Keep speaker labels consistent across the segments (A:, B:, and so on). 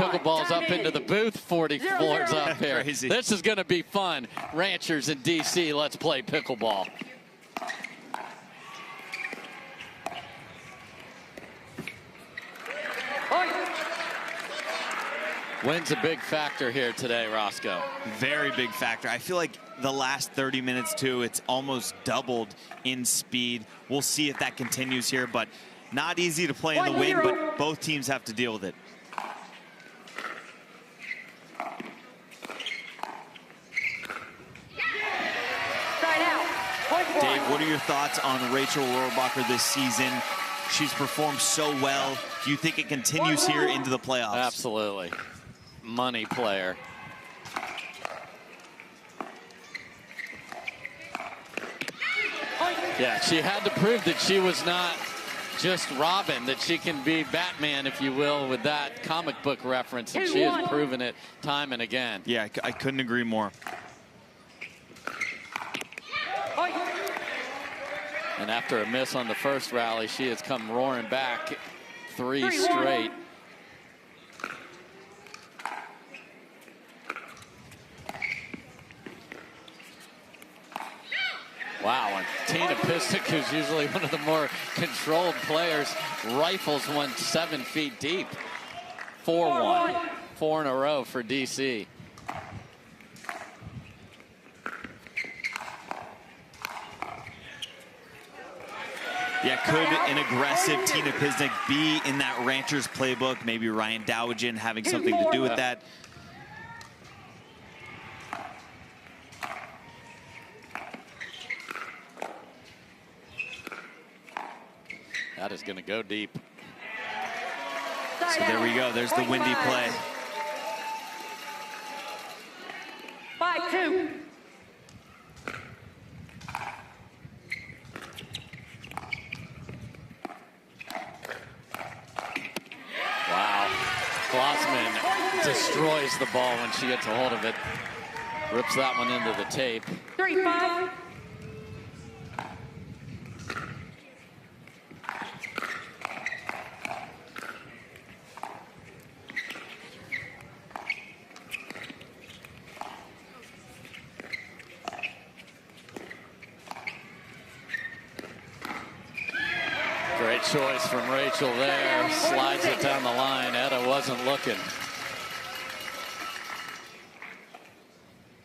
A: pickleballs up into the booth 40 floors up here.
B: Crazy.
A: This is going to be fun. Ranchers in D.C., let's play pickleball. Wind's a big factor here today, Roscoe.
B: Very big factor. I feel like the last 30 minutes, too, it's almost doubled in speed. We'll see if that continues here, but not easy to play in the wind, but both teams have to deal with it. Dave, what are your thoughts on Rachel Rohrabacher this season? She's performed so well. Do you think it continues here into the playoffs?
A: Absolutely. Money player. Yeah, she had to prove that she was not just Robin, that she can be Batman, if you will, with that comic book reference, and she has proven it time and again.
B: Yeah, I couldn't agree more.
A: And after a miss on the first rally, she has come roaring back 3 straight. Wow, and Tina Pisnik, who's usually one of the more controlled players, rifles one 7 feet deep. 4-1, 4 in a row for DC.
B: Yeah, could an aggressive Tina Pisnik be in that Ranchers playbook? Maybe Ryan Dowagen having something to do with that.
A: That is going to go deep.
B: So there we go. There's the windy play.
C: 5-2.
A: Wow. Glozman destroys the ball when she gets a hold of it. Rips that one into the tape.
C: 3-5.
A: Great choice from Rachel there. Slides it down the line. Etta wasn't looking.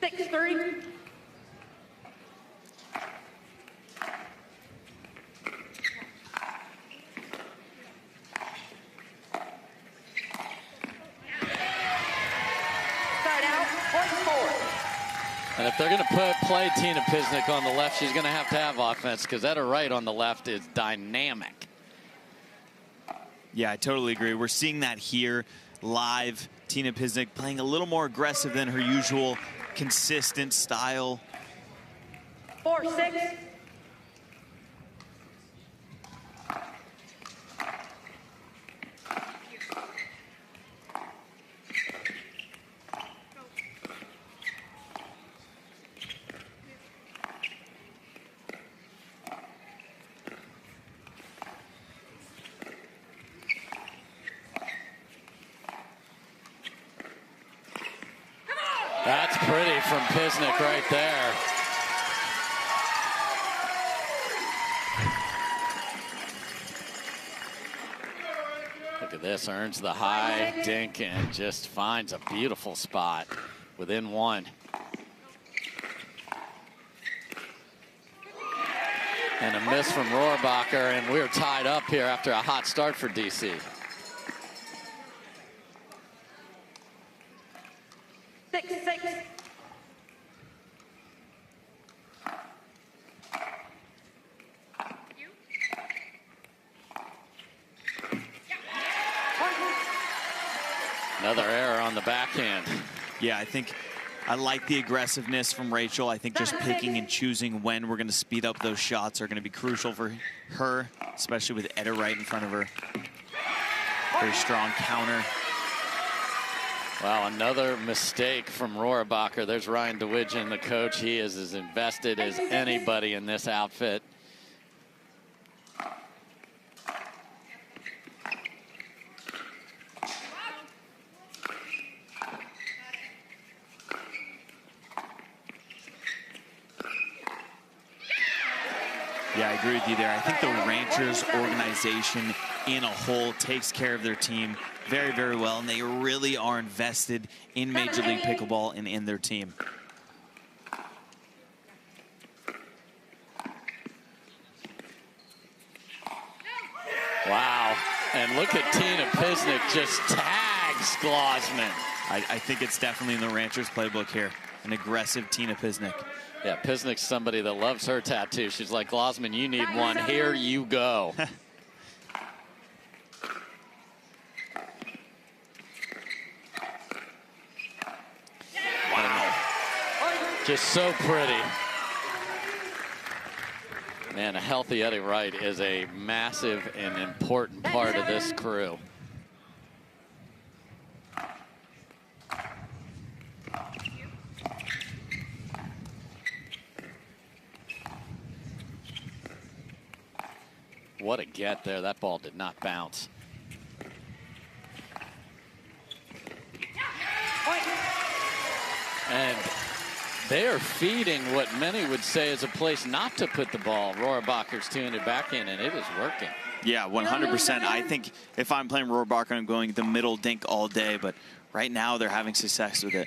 C: 6-3.
A: And if they're going to play Tina Pisnik on the left, she's going to have offense, because Etta Wright on the left is dynamic.
B: Yeah, I totally agree. We're seeing that here live. Tina Pisnik playing a little more aggressive than her usual consistent style.
C: 4-6.
A: That's pretty from Pisnik right there. Look at this, earns the high dink and just finds a beautiful spot within one. And a miss from Rohrabacher, and we're tied up here after a hot start for DC.
C: 6-6.
A: Another error on the backhand.
B: Yeah, I think I like the aggressiveness from Rachel. I think just picking and choosing when we're going to speed up those shots are going to be crucial for her, especially with Etta Wright in front of her. Very strong counter.
A: Wow, another mistake from Rohrabacher. There's Ryan Dowagen, the coach. He is as invested as anybody in this outfit.
B: Yeah, I agree with you there. I think the Ranchers organization in a whole takes care of their team very, very well, and they really are invested in Major League Pickleball and in their team.
A: Wow. And look at Tina Pisnik just tags Glozman.
B: I think it's definitely in the Ranchers playbook here. An aggressive Tina Pisnik.
A: Yeah, Pisnik's somebody that loves her tattoo. She's like, Glozman, you need one. Here you go.
B: Wow.
A: Just so pretty. Man, a healthy Etta Wright is a massive and important part of this crew. What a get there. That ball did not bounce. And they are feeding what many would say is a place not to put the ball. Rohrabacher's tuned it back in, and it is working.
B: Yeah, 100%. I think if I'm playing Rohrabacher, I'm going the middle dink all day, but right now they're having success with it.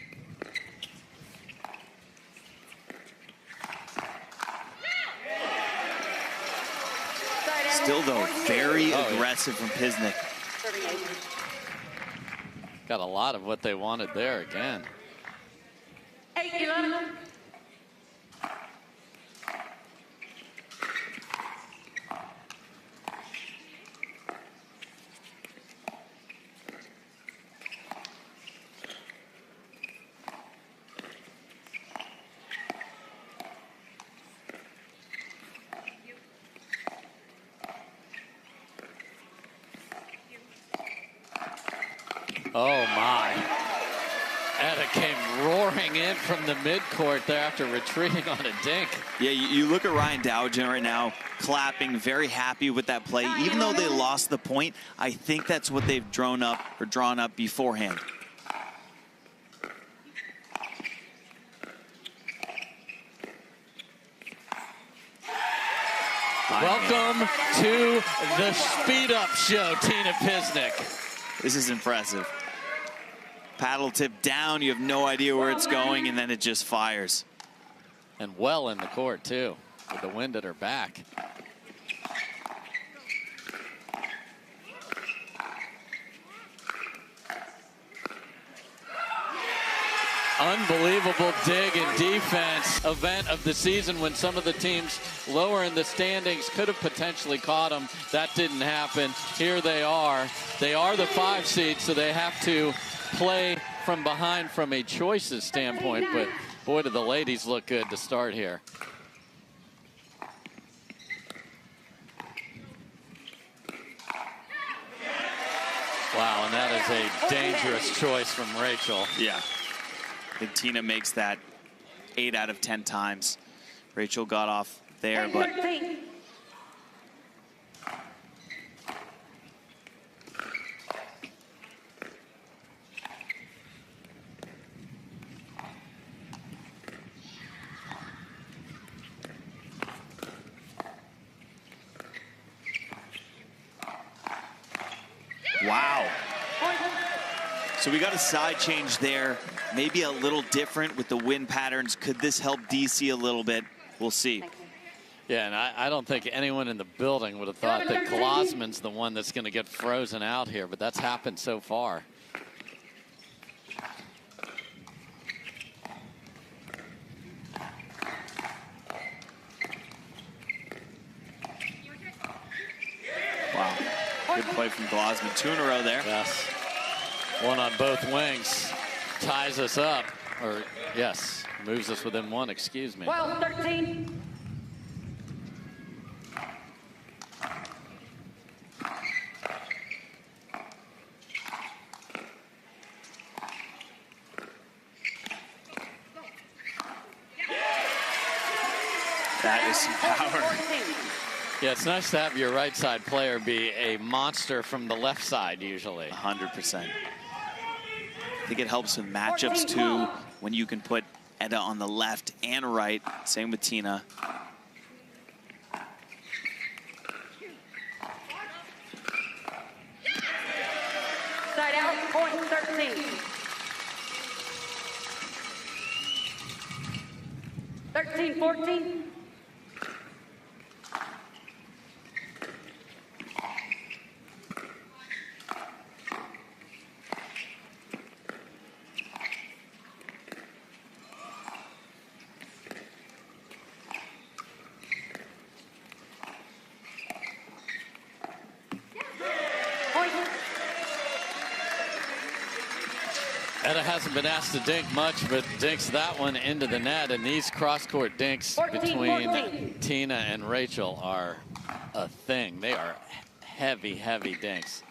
B: Still, though, very aggressive from Pisnik.
A: Got a lot of what they wanted there again.
C: 8-11.
A: Oh, my. Etta came roaring in from the midcourt there after retreating on a dink.
B: Yeah, you look at Ryan Dowgen right now, clapping, very happy with that play. Even though they lost the point, I think that's what they've drawn up beforehand.
A: Welcome to the Speed Up Show, Tina Pisnik.
B: This is impressive. Paddle tip down, you have no idea where it's going, and then it just fires.
A: And well in the court, too, with the wind at her back. Unbelievable dig and defense event of the season when some of the teams lower in the standings could have potentially caught them. That didn't happen. Here they are. They are the 5 seed, so they have to play from behind from a choices standpoint, but boy, do the ladies look good to start here. Wow, and that is a dangerous choice from Rachel.
B: Yeah. I think Tina makes that 8 out of 10 times. Rachel got off there, but wow. So we got a side change there, maybe a little different with the wind patterns. Could this help DC a little bit? We'll see.
A: Yeah, and I don't think anyone in the building would have thought that Glozman's the one that's going to get frozen out here, but that's happened so far.
B: Wow, good play from Glozman. 2 in a row there.
A: Yes. One on both wings. Ties us up. Or, yes, moves us within 1, excuse me.
C: 12-13.
B: That is some power.
A: Yeah, it's nice to have your right side player be a monster from the left side usually.
B: 100%. I think it helps with matchups too when you can put Etta on the left and right. Same with Tina.
C: 13. 13-14.
A: Etta hasn't been asked to dink much, but dinks that one into the net. And these cross-court dinks
C: 14,
A: between
C: 14.
A: Tina and Rachel are a thing. They are heavy, heavy dinks.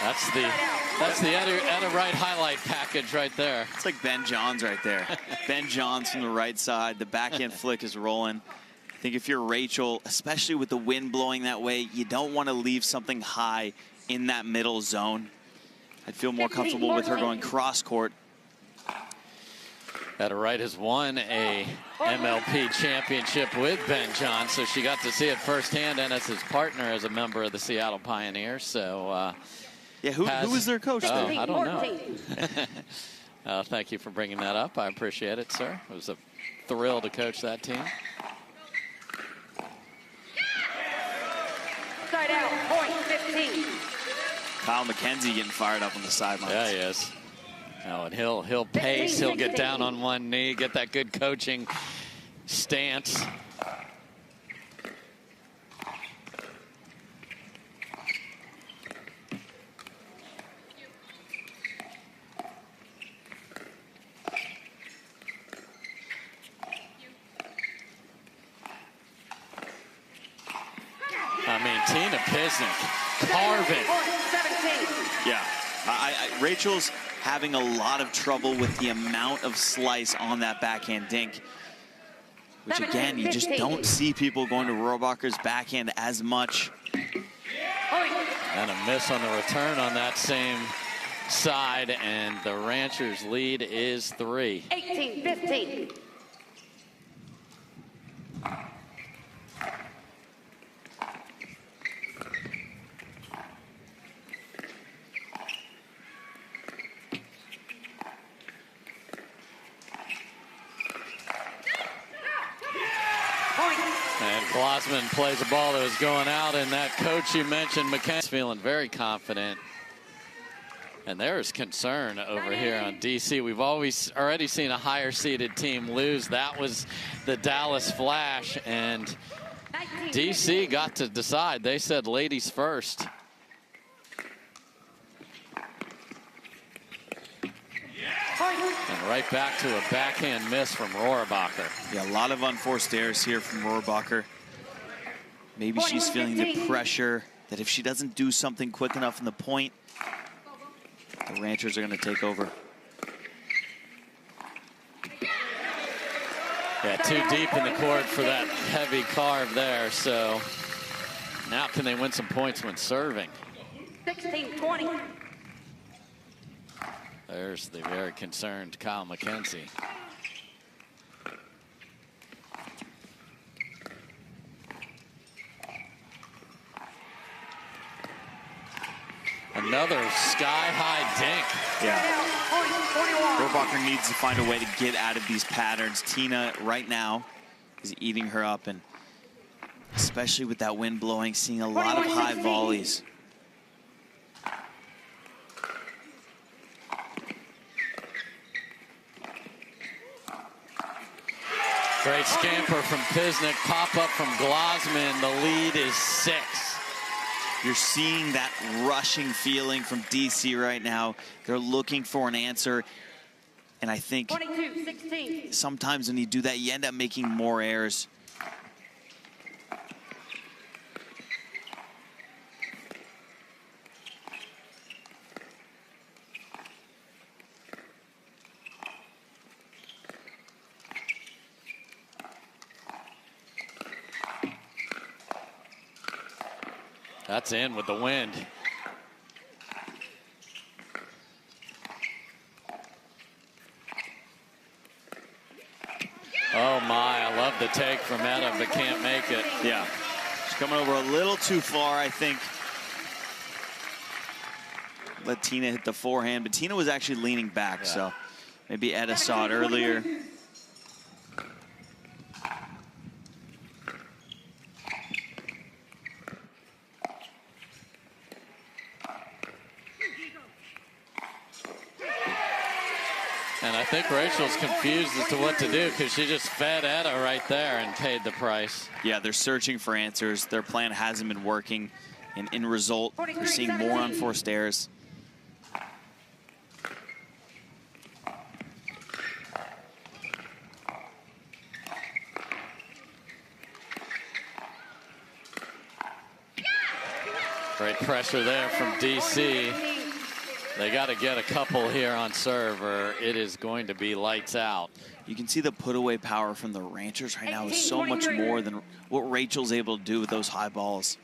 A: That's the Etta Wright highlight package right there.
B: It's like Ben Johns right there. Ben Johns from the right side. The backhand flick is rolling. I think if you're Rachel, especially with the wind blowing that way, you don't want to leave something high in that middle zone. I'd feel more comfortable with her going cross court.
A: Etta Wright has won a MLP championship with Ben Johns, so she got to see it firsthand, and as his partner as a member of the Seattle Pioneers. So
B: yeah, who was their coach there?
A: I don't know. Thank you for bringing that up. I appreciate it, sir. It was a thrill to coach that team.
C: Side out, point 15.
B: Kyle McKenzie getting fired up on the sidelines.
A: Yeah, he is. Oh, and he'll pace. He'll get down on one knee, get that good coaching stance. I mean, Tina Pisnik carving.
B: Yeah, Rachel's having a lot of trouble with the amount of slice on that backhand dink, which again, you just don't see people going to Rohrabacher's backhand as much.
A: And a miss on the return on that same side, and the Ranchers' lead is 3.
C: 18-15.
A: Glozman plays a ball that was going out, and that coach you mentioned, McKenzie's feeling very confident. And there's concern over here on DC. We've already seen a higher seeded team lose. That was the Dallas Flash, and DC got to decide. They said ladies first. And right back to a backhand miss from Rohrabacher.
B: Yeah, a lot of unforced errors here from Rohrabacher. Maybe she's feeling the pressure that if she doesn't do something quick enough in the point, the Ranchers are going to take over.
A: Yeah, too deep in the court for that heavy carve there. So now can they win some points when serving?
C: 16-20.
A: There's the very concerned Kyle McKenzie. Another sky-high dink.
B: Yeah. Rohrabacher needs to find a way to get out of these patterns. Tina, right now, is eating her up, and especially with that wind blowing, seeing a lot of high volleys.
A: Great scamper from Pisnik. Pop up from Glozman. The lead is 6.
B: You're seeing that rushing feeling from DC right now. They're looking for an answer. And I think
C: 22-16.
B: sometimes when you do that, you end up making more errors.
A: That's in with the wind. Oh my, I love the the take from Etta, but can't make it.
B: Yeah. She's coming over a little too far, I think. Let Tina hit the forehand, but Tina was actually leaning back, so maybe Etta saw it earlier.
A: And I think Rachel's confused as to what to do because she just fed Etta right there and paid the price.
B: Yeah, they're searching for answers. Their plan hasn't been working. And in result, we're seeing more unforced errors.
A: Great pressure there from DC. They got to get a couple here on serve or it is going to be lights out.
B: You can see the put-away power from the Ranchers right now is so much more than what Rachel's able to do with those high balls.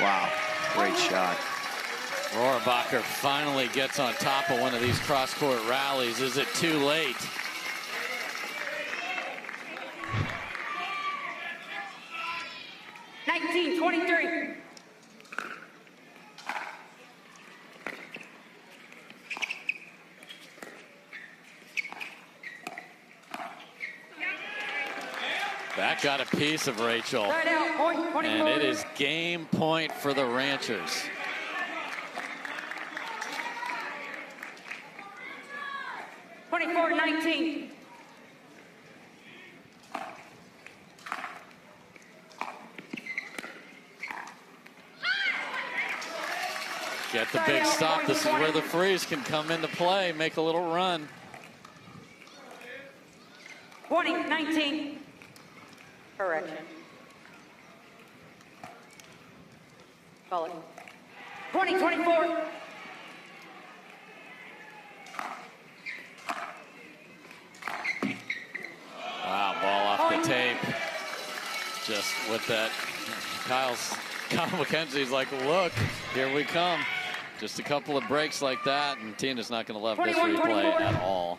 B: Wow, great shot.
A: Rohrabacher finally gets on top of one of these cross-court rallies. Is it too late?
C: $19-23.
A: That got a piece of Rachel.
C: Right out, point 24.
A: And it is game point for the Ranchers.
C: $24-19.
A: Get the big stop. This is where the freeze can come into play, make a little run.
C: 20-19. Correction. Call it. 20-24.
A: Wow, ball off the tape. Just with that, Kyle McKenzie's like, look, here we come. Just a couple of breaks like that, and Tina's not going to love this replay at all.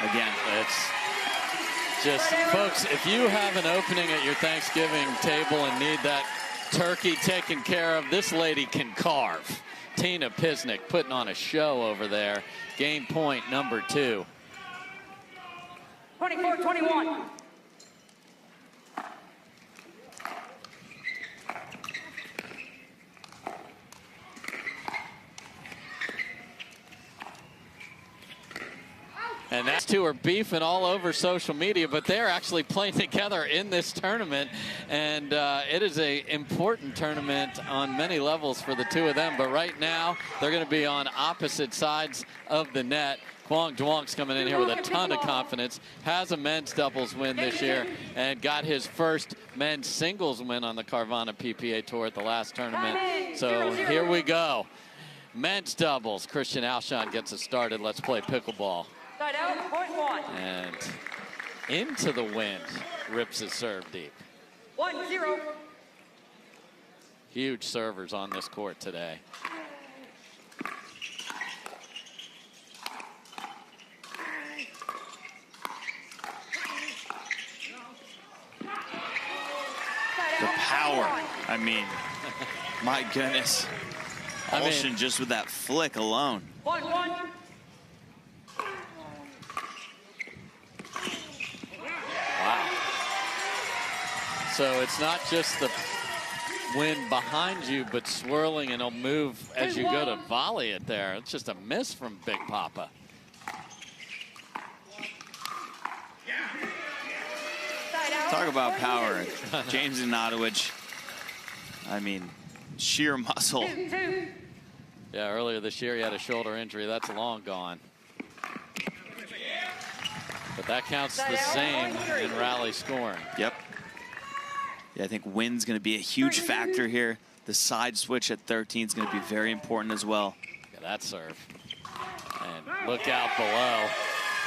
B: Again,
A: it's just, folks, if you have an opening at your Thanksgiving table and need that turkey taken care of, this lady can carve. Tina Pisnik putting on a show over there. Game point number 2.
C: 24-21.
A: And that's two are beefing all over social media, but they're actually playing together in this tournament. And it is an important tournament on many levels for the two of them. But right now, they're going to be on opposite sides of the net. Quang Duong's coming in here with a ton of confidence, has a men's doubles win this year, and got his first men's singles win on the Carvana PPA Tour at the last tournament. So here we go. Men's doubles. Christian Alshon gets us started. Let's play pickleball.
C: Side out, point 1.
A: And into the wind, rips his serve deep.
C: 1-0.
A: Huge servers on this court today.
B: the power. I mean, my goodness. Alshon just with that flick alone.
C: 1-1.
A: Wow. So it's not just the wind behind you, but swirling, and it'll move as you go to volley it there. It's just a miss from Big Papa.
B: Talk about power. James Ignatowich, I mean, sheer muscle.
A: Yeah, earlier this year he had a shoulder injury. That's long gone. But that counts the same in rally scoring.
B: Yep. Yeah, I think wind's going to be a huge factor here. The side switch at 13 is going to be very important as well.
A: Look at that serve. And look out below.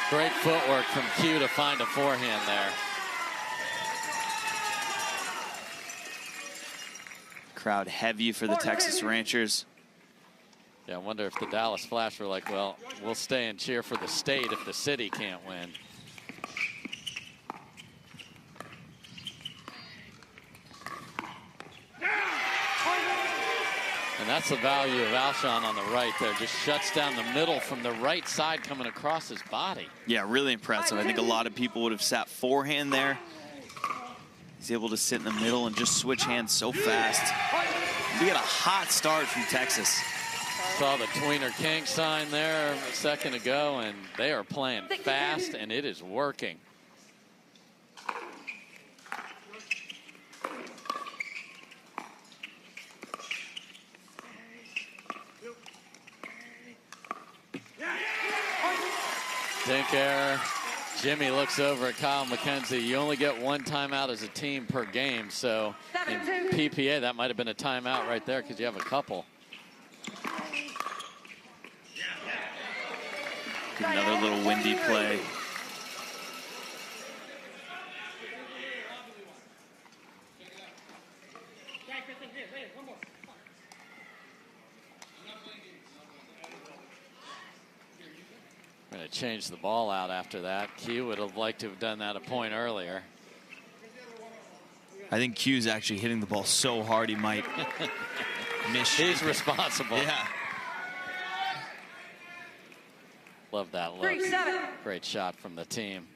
A: Great footwork from Q to find a forehand there.
B: Crowd heavy for the Texas Ranchers.
A: Yeah, I wonder if the Dallas Flash were like, well, we'll stay and cheer for the state if the city can't win. And that's the value of Alshon on the right there. Just shuts down the middle from the right side coming across his body.
B: Yeah, really impressive. I think a lot of people would have sat forehand there. He's able to sit in the middle and just switch hands so fast. We got a hot start from Texas.
A: Saw the Tweener King sign there a second ago, and they are playing fast, and it is working. Dink error. Jimmy looks over at Kyle McKenzie. You only get one timeout as a team per game, so in PPA that might have been a timeout right there because you have a couple.
B: Another little windy play.
A: Going to change the ball out after that. Q would have liked to have done that a point earlier.
B: I think Q's actually hitting the ball so hard he might miss. He's
A: responsible.
B: Yeah.
A: Love that look.
C: 3-7.
A: Great shot from the team.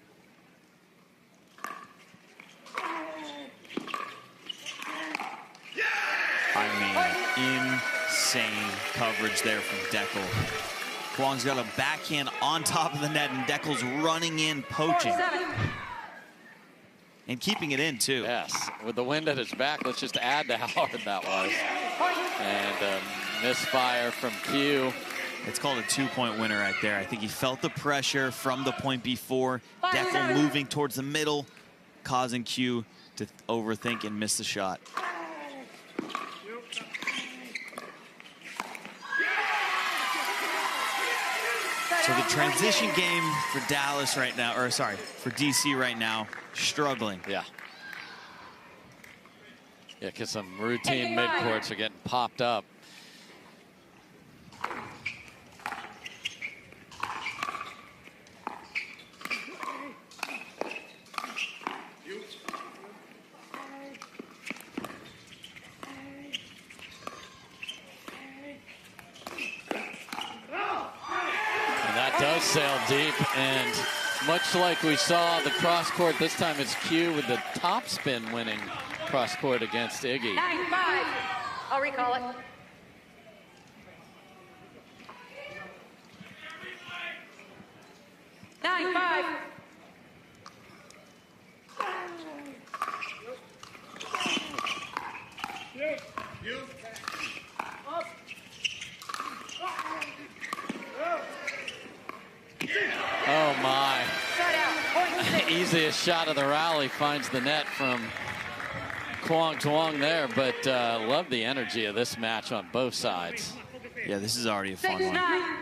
B: I mean, insane coverage there from Dekel. Quang's got a backhand on top of the net, and Dekel's running in, poaching.
C: 4-7.
B: And keeping it in, too.
A: Yes, with the wind at his back, let's just add to how hard that was. And misfire from Q.
B: It's called a 2-point winner right there. I think he felt the pressure from the point before. Dekel moving towards the middle, causing Q to overthink and miss the shot. So the transition game for Dallas right now, or sorry, for DC right now, struggling.
A: Yeah. Yeah, because some routine midcourts are getting popped up. Does sail deep, and much like we saw the cross court, this time it's Q with the top spin winning cross court against Iggy.
C: 9-5. I'll recall it.
A: Oh my. Easiest shot of the rally finds the net from Quang Duong there, but love the energy of this match on both sides.
B: Yeah, this is already a fun one.
C: 6-9.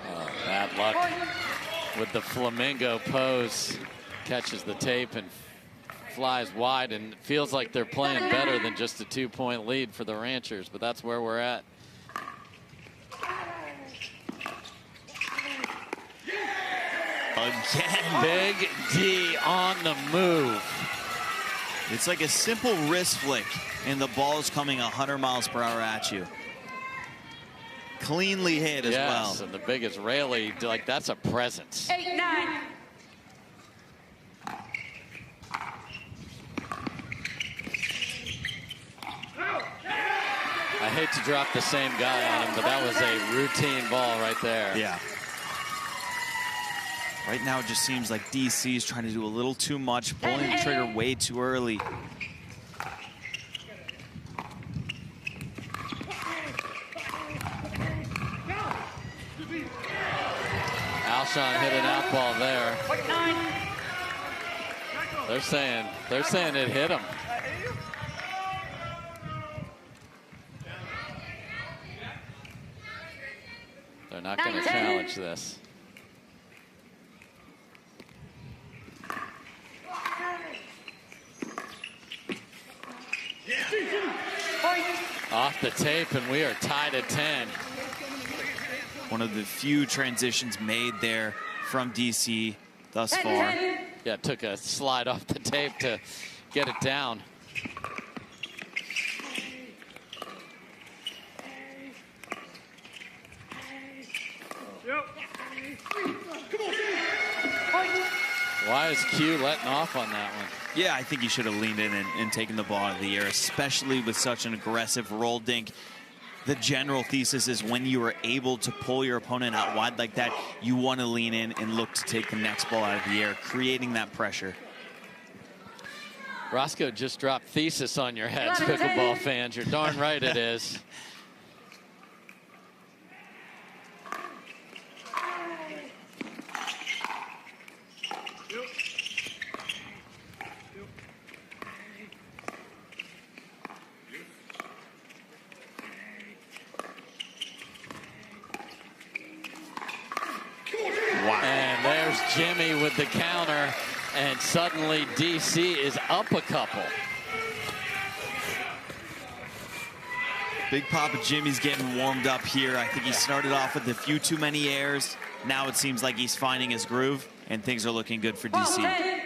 A: Oh, bad luck with the flamingo pose. Catches the tape and flies wide, and it feels like they're playing better than just a 2-point lead for the Ranchers, but that's where we're at.
B: Again.
A: Big D on the move.
B: It's like a simple wrist flick, and the ball's coming 100 miles per hour at you. Cleanly hit as well.
A: Yes, and the big Israeli, like that's a presence.
C: 8-9.
A: I hate to drop the same guy on him, but that was a routine ball right there.
B: Yeah. Right now, it just seems like DC is trying to do a little too much, pulling the trigger way too early.
A: Alshon hit an out ball there. They're saying it hit him. They're not going to challenge this. Off the tape, and we are tied at 10.
B: One of the few transitions made there from DC thus far.
A: Yeah, it took a slide off the tape to get it down. Why is Q letting off on that one?
B: Yeah, I think he should have leaned in and taken the ball out of the air, especially with such an aggressive roll dink. The general thesis is when you are able to pull your opponent out wide like that, you want to lean in and look to take the next ball out of the air, creating that pressure.
A: Roscoe just dropped thesis on your heads, pickleball fans. You're darn right it is. And there's Jimmy with the counter, and suddenly DC is up a couple.
B: Big Papa Jimmy's getting warmed up here. I think he started off with a few too many airs. Now it seems like he's finding his groove, and things are looking good for DC.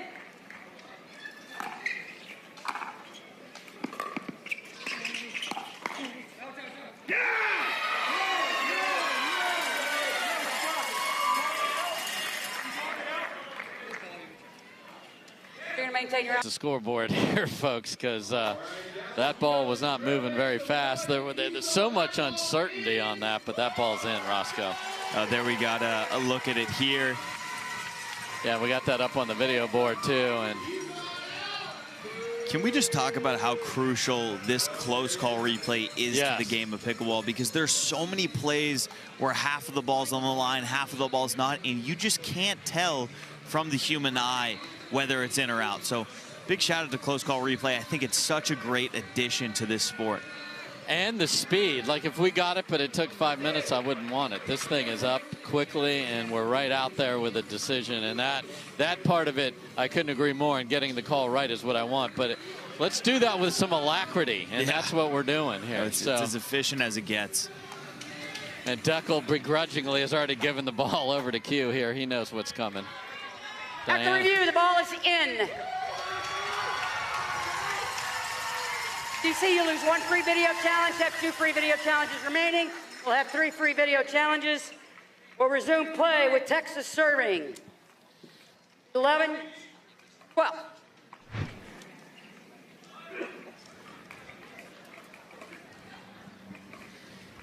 A: The scoreboard here, folks, because that ball was not moving very fast. There's so much uncertainty on that, but that ball's in, Roscoe.
B: There we got a look at it here.
A: Yeah, we got that up on the video board too. And
B: can we just talk about how crucial this close call replay is to the game of pickleball? Because there's so many plays where half of the ball's on the line, half of the ball's not, and you just can't tell from the human eye whether it's in or out. So big shout out to close call replay. I think it's such a great addition to this sport.
A: And the speed. Like if we got it, but it took 5 minutes, I wouldn't want it. This thing is up quickly, and we're right out there with a decision. And that part of it, I couldn't agree more. And getting the call right is what I want. But let's do that with some alacrity, and that's what we're doing here.
B: It's as efficient as it gets.
A: And Dekel begrudgingly has already given the ball over to Q here. He knows what's coming.
C: After review, the ball is in. DC, you lose 1 free video challenge, have 2 free video challenges remaining. We'll have 3 free video challenges. We'll resume play with Texas serving. 11, 12.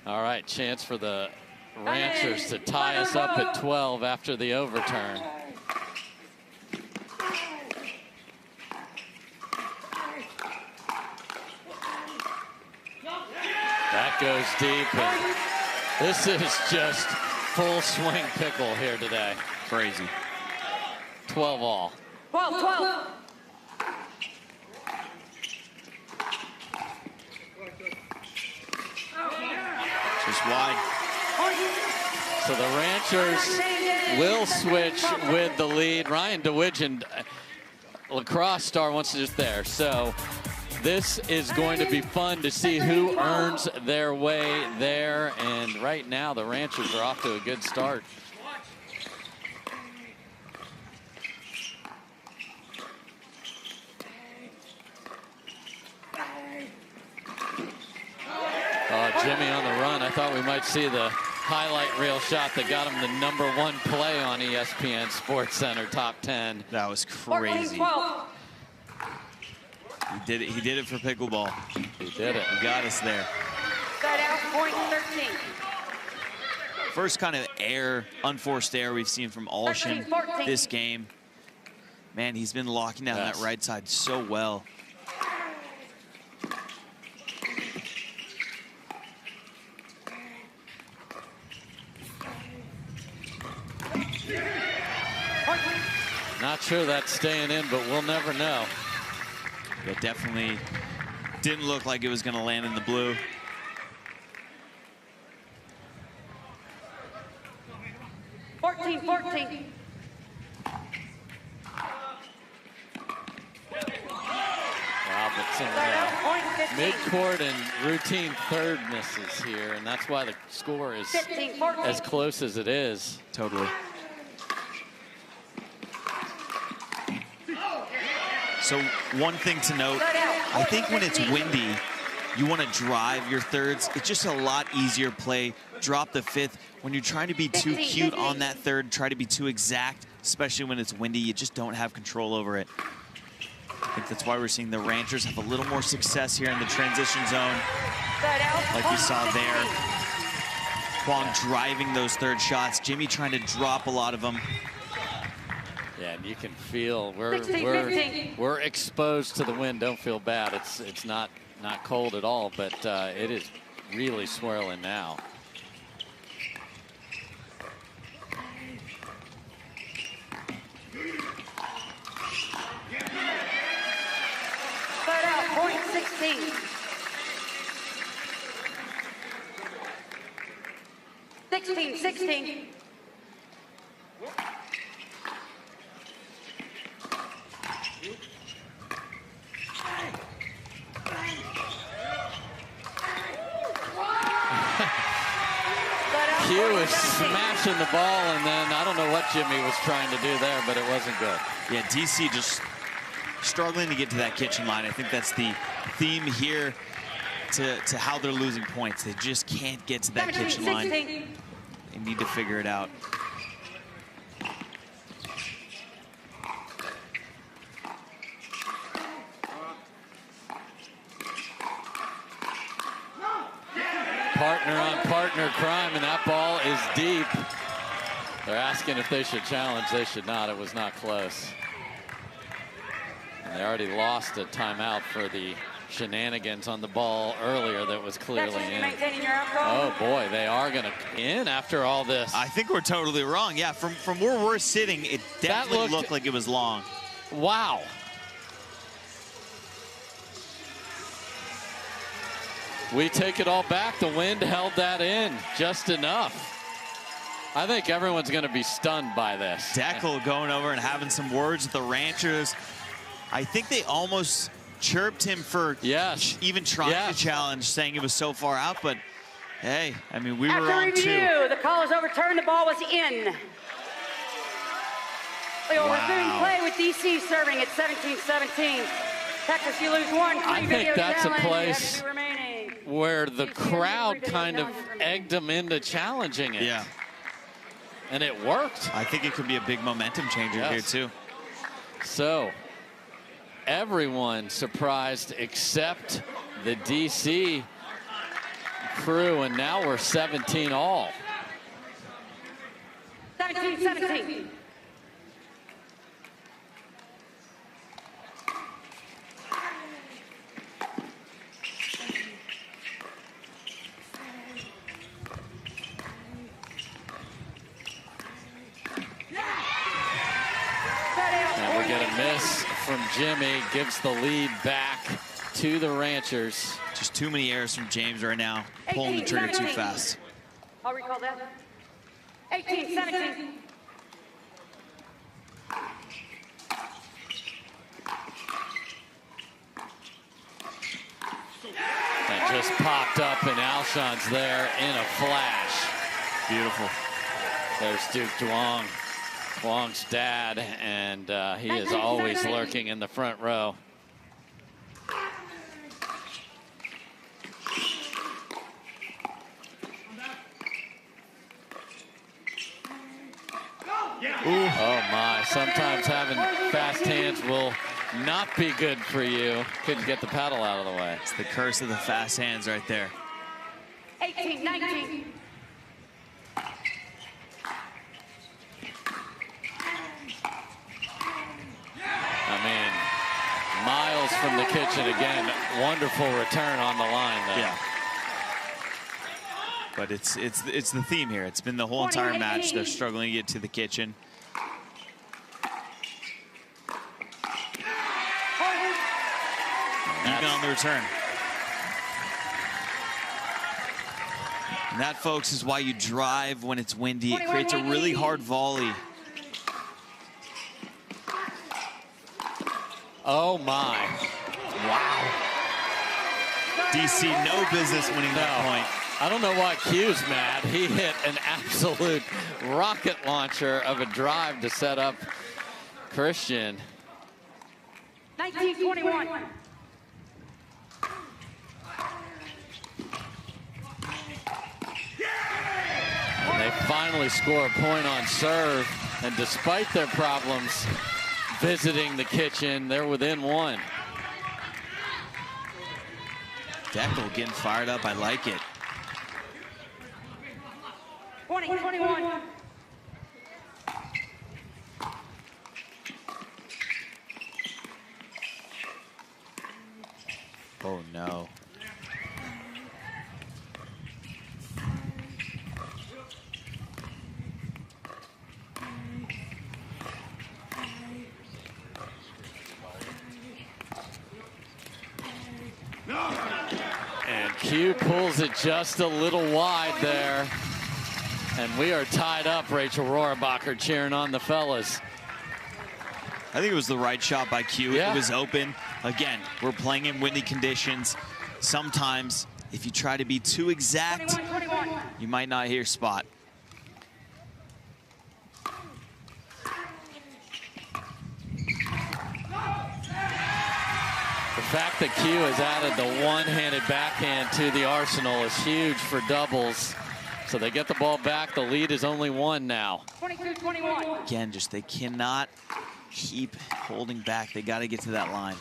A: All right, chance for the Ranchers to tie us up at 12 after the overturn. That goes deep. And this is just full swing pickle here today.
B: Crazy.
A: 12 all.
C: 12.
B: Just wide.
A: So the Ranchers will switch with the lead. Ryan DeWidgeon, lacrosse star, wants to just there. So this is going to be fun to see who earns their way there. And right now, the Ranchers are off to a good start. Jimmy on the run. I thought we might see the highlight reel shot that got him the #1 play on ESPN Sports Center Top 10.
B: That was crazy. He did it for pickleball.
A: He did it.
B: He got us there.
C: Side out, point 13.
B: First kind of unforced air we've seen from Alshon this game. Man, he's been locking down that right side so well.
A: Not sure that's staying in, but we'll never know.
B: It definitely didn't look like it was going to land in the blue.
C: Wow,
A: but some mid-court and routine third misses here, and that's why the score is as close as it is.
B: Totally. So one thing to note, I think when it's windy, you want to drive your thirds. It's just a lot easier play. Drop the fifth. When you're trying to be too cute on that third, try to be too exact, especially when it's windy, you just don't have control over it. I think that's why we're seeing the Ranchers have a little more success here in the transition zone. Like we saw there. Quang driving those third shots. Jimmy trying to drop a lot of them.
A: Yeah, and you can feel we're exposed to the wind. Don't feel bad. It's not cold at all, but it is really swirling now.
C: Start out, point 16. 16.
A: Q is smashing the ball, and then I don't know what Jimmy was trying to do there, but it wasn't good.
B: Yeah, DC just struggling to get to that kitchen line. I think that's the theme here to how they're losing points. They just can't get to that kitchen line. They need to figure it out.
A: Partner on partner crime, and that ball is deep. They're asking if they should challenge. They should not. It was not close. And they already lost a timeout for the shenanigans on the ball earlier that was clearly in. Oh boy, they are going to in after all this.
B: I think we're totally wrong. Yeah, from where we're sitting, it definitely looked like it was long.
A: Wow. We take it all back. The wind held that in just enough. I think everyone's going to be stunned by this.
B: Dekel going over and having some words with the Ranchers. I think they almost chirped him for even trying to challenge, saying it was so far out. But hey, I mean, we were on two.
C: The call is overturned. The ball was in. We will resume play with DC serving at 17-17. Texas, you lose one.
A: I think that's a place where the crowd kind of egged them into challenging it.
B: Yeah.
A: And it worked.
B: I think it could be a big momentum changer here, too.
A: So, everyone surprised except the DC crew, and now we're 17 all.
C: 17-17.
A: And we get a miss from Jimmy, gives the lead back to the Ranchers.
B: Just too many errors from James right now, pulling the trigger too fast.
C: I'll recall that. 18-17.
A: That just popped up, and Alshon's there in a flash.
B: Beautiful.
A: There's Duke Duong, Quang's dad, and he is always lurking in the front row. Oh my, sometimes having fast hands will not be good for you. Couldn't get the paddle out of the way.
B: It's the curse of the fast hands right there.
C: 18-19.
A: I mean, miles from the kitchen again. Wonderful return on the line, though.
B: Yeah. But it's the theme here. It's been the whole entire match. They're struggling to get to the kitchen. Even on the return. And that, folks, is why you drive when it's windy. It creates a really hard volley.
A: Oh, my.
B: Wow. DC, no business winning that point.
A: I don't know why Q's mad. He hit an absolute rocket launcher of a drive to set up Christian.
C: 19-21.
A: And they finally score a point on serve. And despite their problems visiting the kitchen, they're within one.
B: Dekel getting fired up. I like it.
C: 20-21.
B: Oh, no.
A: And Q pulls it just a little wide there. And we are tied up. Rachel Rohrabacher cheering on the fellas.
B: I think it was the right shot by Q.
A: Yeah.
B: It was open. Again, we're playing in windy conditions. Sometimes, if you try to be too exact,
C: 21-21.
B: you might not hit your spot.
A: The fact that Q has added the one-handed backhand to the arsenal is huge for doubles. So they get the ball back. The lead is only one now.
C: 22-21.
B: Again, just they cannot keep holding back. They got to get to that line.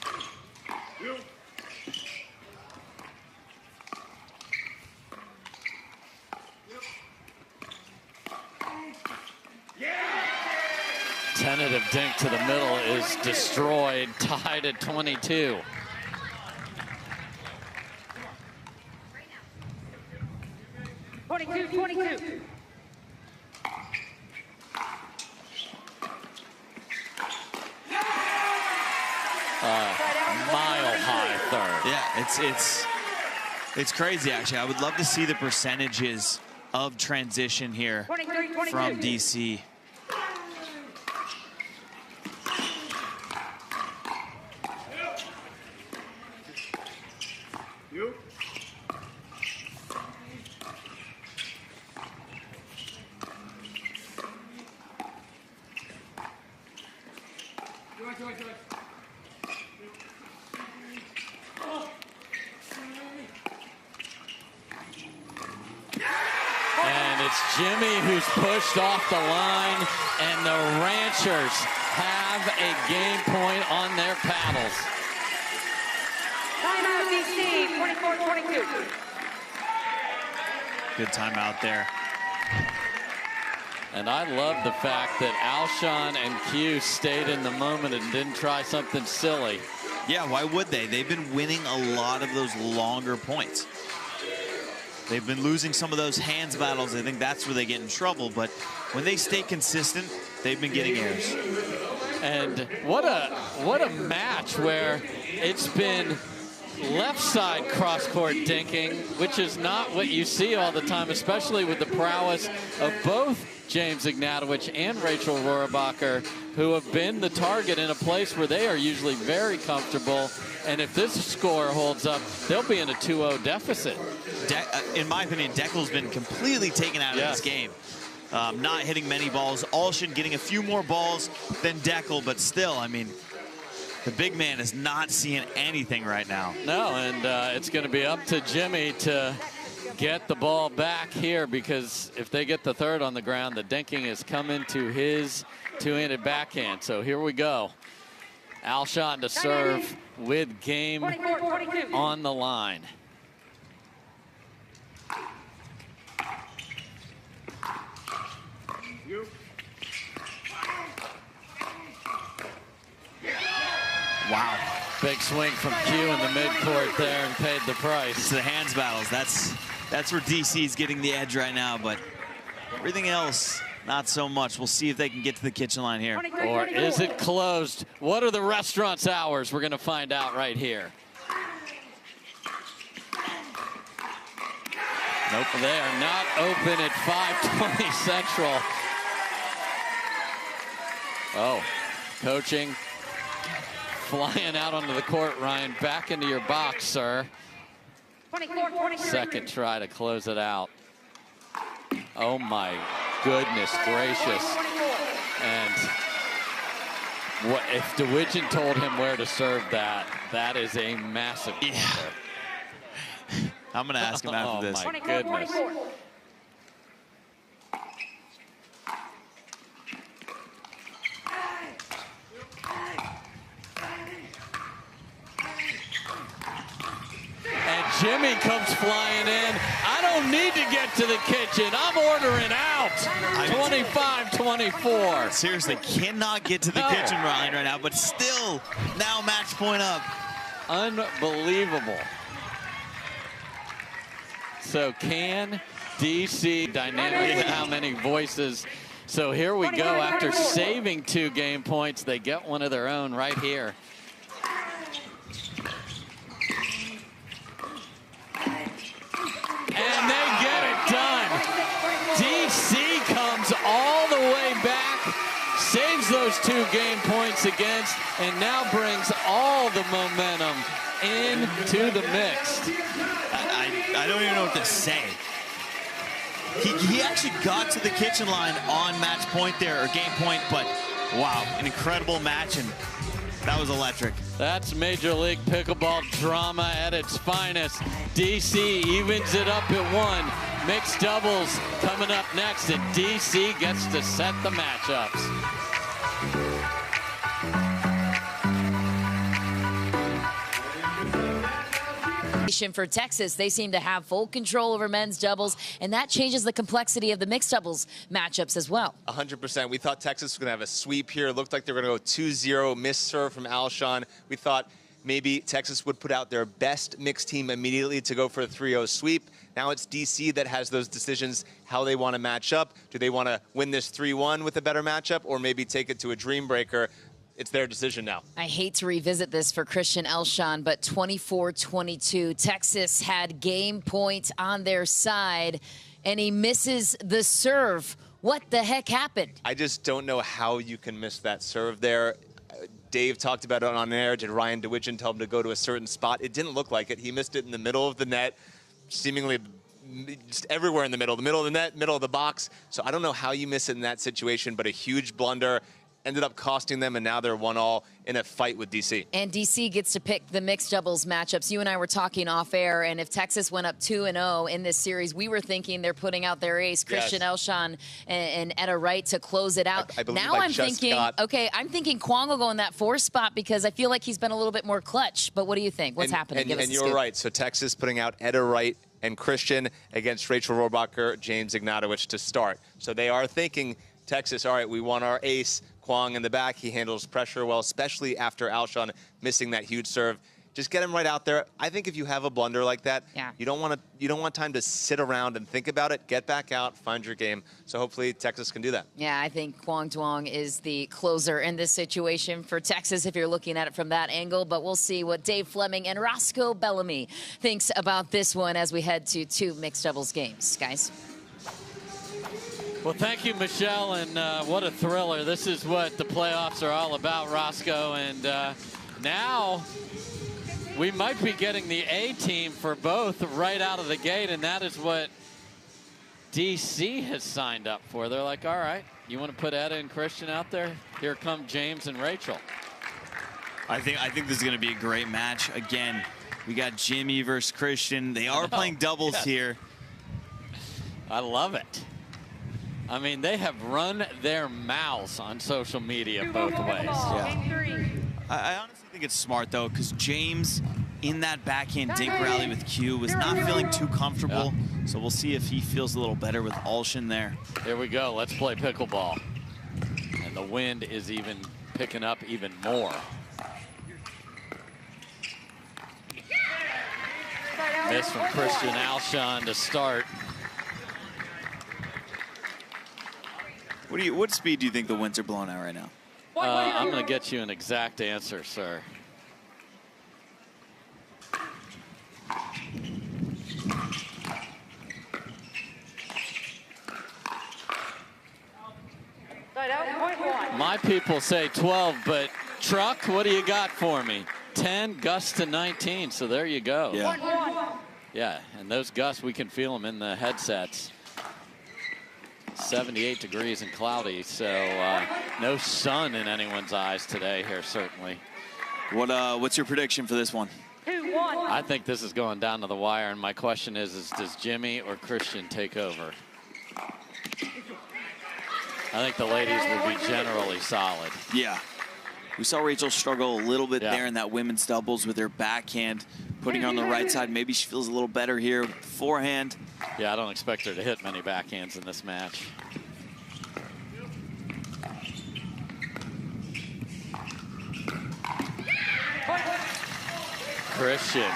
A: Tentative dink to the middle is destroyed, tied at 22. Mile-high third.
B: Yeah, it's crazy, actually. I would love to see the percentages of transition here from DC.
A: Jimmy who's pushed off the line, and the Ranchers have a game point on their paddles.
C: Timeout DC, 24-22.
B: Good timeout there.
A: And I love the fact that Alshon and Q stayed in the moment and didn't try something silly.
B: Yeah, why would they? They've been winning a lot of those longer points. They've been losing some of those hands battles. I think that's where they get in trouble. But when they stay consistent, they've been getting airs.
A: And what a match where it's been left side cross-court dinking, which is not what you see all the time, especially with the prowess of both James Ignatowich and Rachel Rohrabacher, who have been the target in a place where they are usually very comfortable. And if this score holds up, they'll be in a 2-0 deficit.
B: In my opinion, Dekel's been completely taken out of this game. Not hitting many balls. Alshon getting a few more balls than Dekel, but still, I mean, the big man is not seeing anything right now.
A: No, and it's going to be up to Jimmy to get the ball back here, because if they get the third on the ground, the dinking is coming to his two-handed backhand. So here we go. Alshon to serve with game on the line.
B: Wow.
A: Big swing from Q in the midcourt there and paid the price.
B: It's the hands battles. That's That's where DC's getting the edge right now, but everything else, not so much. We'll see if they can get to the kitchen line here.
A: Or is it closed? What are the restaurant's hours? We're going to find out right here. Nope, they are not open at 5:20 Central. Oh, coaching, flying out onto the court, Ryan. Back into your box, sir.
C: 24.
A: Second try to close it out. Oh my goodness gracious. And what if DeWidgeon told him where to serve that? That is a massive blunder.
B: I'm going to ask him after this.
A: Oh my goodness. And Jimmy comes flying in. I don't need to get to the kitchen. I'm ordering out. 25-24.
B: Seriously, cannot get to the kitchen line right now, but still now match point up.
A: Unbelievable. So can DC dynamic with how many voices. So here we go. After saving 2 game points, they get one of their own right here. And they get it done. DC comes all the way back, saves those 2 game points against, and now brings all the momentum into the mix.
B: I don't even know what to say. He actually got to the kitchen line on match point there, or game point, but wow, an incredible match, and that was electric.
A: That's Major League Pickleball drama at its finest. DC evens it up at 1. Mixed doubles coming up next, and DC gets to set the matchups.
D: For Texas, they seem to have full control over men's doubles, and that changes the complexity of the mixed doubles matchups as well.
E: 100%. We thought Texas was going to have a sweep here. It looked like they were going to go 2-0, missed serve from Alshon. We thought maybe Texas would put out their best mixed team immediately to go for a 3-0 sweep. Now it's DC that has those decisions, how they want to match up. Do they want to win this 3-1 with a better matchup, or maybe take it to a dream breaker? It's their decision now.
D: I hate to revisit this for Christian Alshon, but 24-22. Texas had game point on their side, and he misses the serve. What the heck happened?
E: I just don't know how you can miss that serve there. Dave talked about it on air. Did Ryan DeWidgeon tell him to go to a certain spot? It didn't look like it. He missed it in the middle of the net, seemingly just everywhere in the middle of the net, middle of the box. So I don't know how you miss it in that situation, but a huge blunder. Ended up costing them, and now they're 1-1 in a fight with DC. And DC gets to pick the mixed doubles matchups. You and I were talking off air, and if Texas went up 2-0 in this series, we were thinking they're putting out their ace, Christian Alshon and Etta Wright, to close it out. I believe
D: now I'm thinking, okay, I'm thinking Quang will go in that 4 spot because I feel like he's been a little bit more clutch. But what do you think? What's happening?
E: And you're right. So Texas putting out Etta Wright and Christian against Rachel Rohrabacher, James Ignatowich to start. So they are thinking, Texas, all right, we want our ace. Quang in the back, he handles pressure well, especially after Alshon missing that huge serve. Just get him right out there. I think if you have a blunder like that, you don't want time to sit around and think about it. Get back out, find your game. So hopefully Texas can do that. Yeah, I think Quang Duong is the closer in this situation for Texas if you're looking at it from that angle. But we'll see what Dave Fleming and Roscoe Bellamy thinks about this one as we head to 2 mixed doubles games, guys.
A: Well, thank you, Michelle, and what a thriller. This is what the playoffs are all about, Roscoe. And now we might be getting the A team for both right out of the gate, and that is what DC has signed up for. They're like, all right, you want to put Etta and Christian out there? Here come James and Rachel.
B: I think this is going to be a great match. Again, we got Jimmy versus Christian. They are playing doubles here.
A: I love it. I mean, they have run their mouths on social media both ways.
B: Yeah. I honestly think it's smart, though, because James, in that backhand dink rally with Q, was not feeling too comfortable. Yeah. So we'll see if he feels a little better with Alshon there.
A: Here we go. Let's play pickleball. And the wind is even picking up even more. Miss from Christian Alshon to start.
B: What speed do you think the winds are blowing at right now?
A: I'm going to get you an exact answer, sir. My people say 12, but Truck, what do you got for me? 10, gusts to 19, so there you go.
B: Yeah.
A: Yeah, and those gusts, we can feel them in the headsets. 78 degrees and cloudy, so no sun in anyone's eyes today here, certainly.
B: What's your prediction for this one?
C: 2-1.
A: I think this is going down to the wire, and my question is does Jimmy or Christian take over? I think the ladies will be generally solid.
B: Yeah. We saw Rachel struggle a little bit
A: Yeah.
B: there in that women's doubles with her backhand, putting her on the right side. Maybe she feels a little better here with the forehand.
A: Yeah, I don't expect her to hit many backhands in this match. Christian.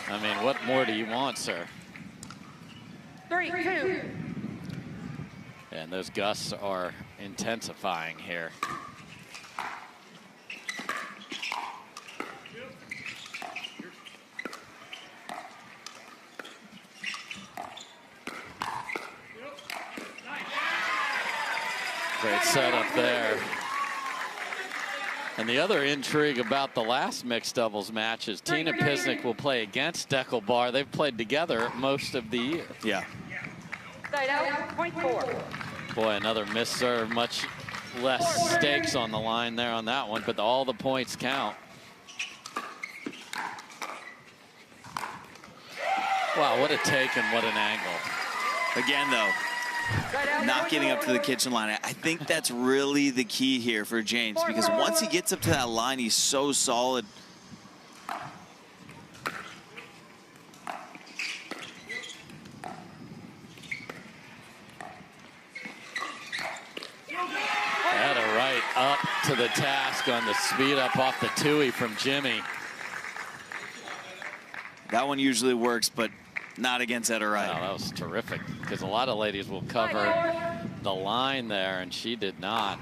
A: I mean, what more do you want, sir?
C: 3-2.
A: And those gusts are intensifying here. Great setup there. And the other intrigue about the last mixed doubles match is Tina Pisnik will play against Dekel Bar. They've played together most of the year.
B: Yeah.
C: Side out, point 4.
A: Boy, another missed serve, much less stakes on the line there on that one, but all the points count. Wow, what a take and what an angle.
B: Again, though, not getting up to the kitchen line. I think that's really the key here for James, because once he gets up to that line, he's so solid.
A: Etta Wright up to the task on the speed up off the Tui from Jimmy.
B: That one usually works, but not against Etta Wright.
A: Wow, that was terrific, because a lot of ladies will cover the line there, and she did not.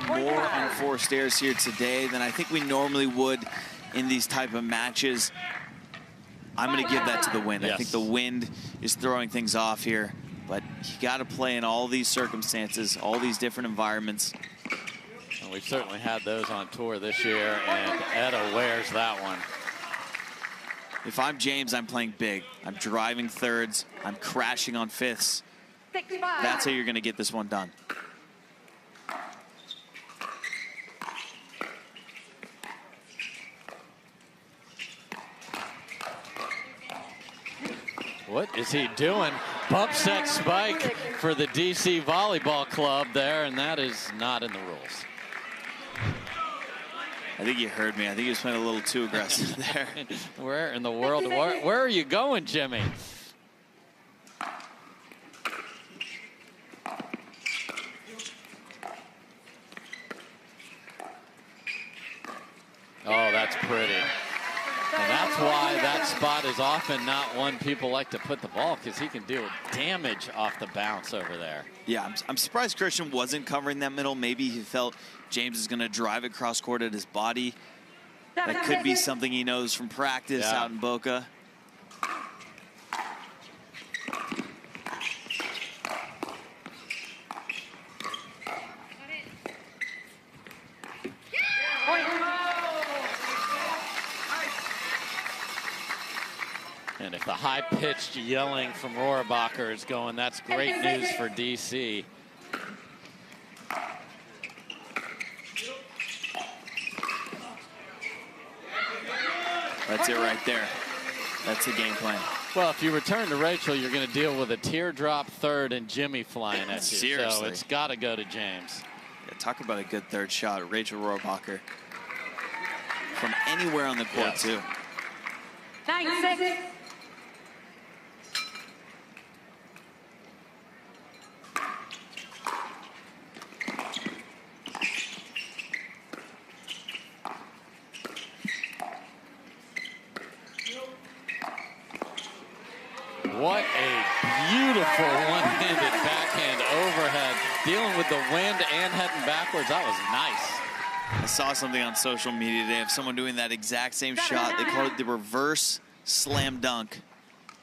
B: More unforced errors here today than I think we normally would in these type of matches. I'm going to give that to the wind.
A: Yes.
B: I think the wind is throwing things off here, but you got to play in all these circumstances, all these different environments.
A: And we've certainly had those on tour this year, and Etta wears that one.
B: If I'm James, I'm playing big. I'm driving thirds. I'm crashing on fifths.
C: 6-5.
B: That's how you're going to get this one done.
A: What is he doing? Bump set spike for the DC Volleyball Club there, and that is not in the rules.
B: I think you heard me. I think he was playing a little too aggressive there.
A: Where in the world? Where are you going, Jimmy? Oh, that's pretty. And that's why that spot is often not one people like to put the ball, because he can do damage off the bounce over there.
B: Yeah, I'm surprised Christian wasn't covering that middle. Maybe he felt James is going to drive it cross court at his body. That could be something he knows from practice out in Boca.
A: And if the high-pitched yelling from Rohrabacher is going, that's great news for DC.
B: That's it right there. That's the game plan.
A: Well, if you return to Rachel, you're going to deal with a teardrop third and Jimmy flying at you.
B: Seriously.
A: So it's got to go to James.
B: Yeah, talk about a good third shot. Rachel Rohrabacher. From anywhere on the court, too.
C: 9-6.
A: What a beautiful one-handed backhand overhead. Dealing with the wind and heading backwards. That was nice.
B: I saw something on social media today of someone doing that exact same shot. They called it the reverse slam dunk.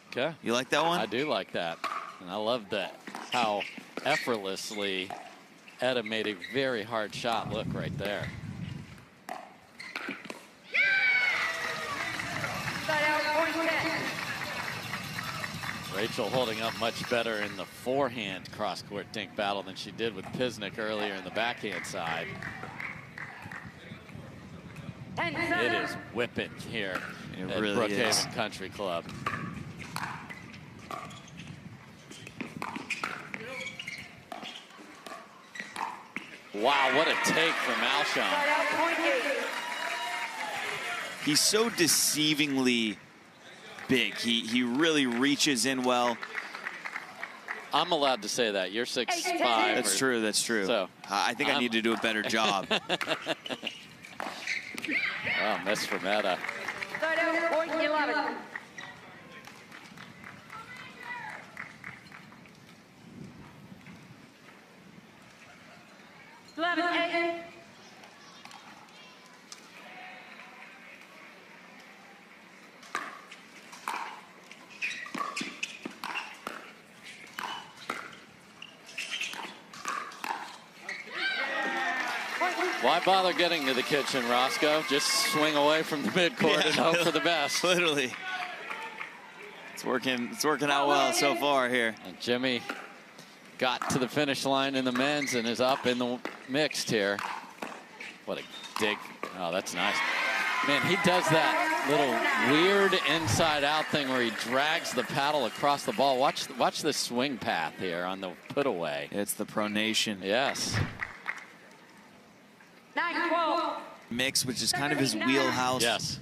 A: Okay.
B: You like that one?
A: I do like that. And I love that, how effortlessly Etta made a very hard shot look right there. Rachel holding up much better in the forehand cross-court dink battle than she did with Pisnik earlier in the backhand side. It is whipping here at
B: really
A: Brookhaven Country Club. Wow, what a take from Alshon.
B: He's so deceivingly big. He really reaches in well.
A: I'm allowed to say that. You're 6'5".
B: That's true. That's true.
A: So
B: I think I need to do a better job.
A: Oh, miss from Etta.
C: Start out point 11.
A: Why bother getting to the kitchen, Roscoe? Just swing away from the midcourt and hope for the best.
B: Literally. It's working out well so far here.
A: And Jimmy got to the finish line in the men's and is up in the mixed here. What a dig. Oh, that's nice. Man, he does that little weird inside out thing where he drags the paddle across the ball. Watch the swing path here on the put away.
B: It's the pronation.
A: Yes.
C: 9-12.
B: Mix, which is kind of his wheelhouse.
A: Yes.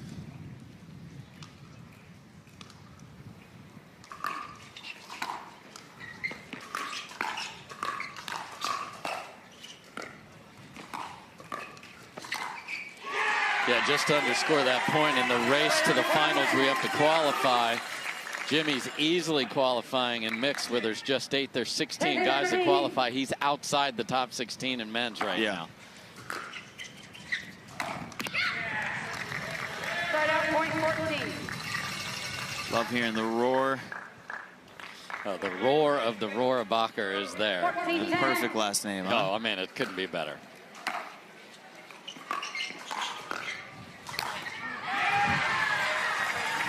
A: Yeah, just to underscore that point, in the race to the finals, we have to qualify. Jimmy's easily qualifying in mixed where there's just 8. There's 16 guys that qualify. He's outside the top 16 in men's right now.
C: Start out point 14.
B: Love hearing the roar.
A: Oh, the roar of the Rohrabacher is there.
B: Perfect last name, huh?
A: Oh, I mean, it couldn't be better.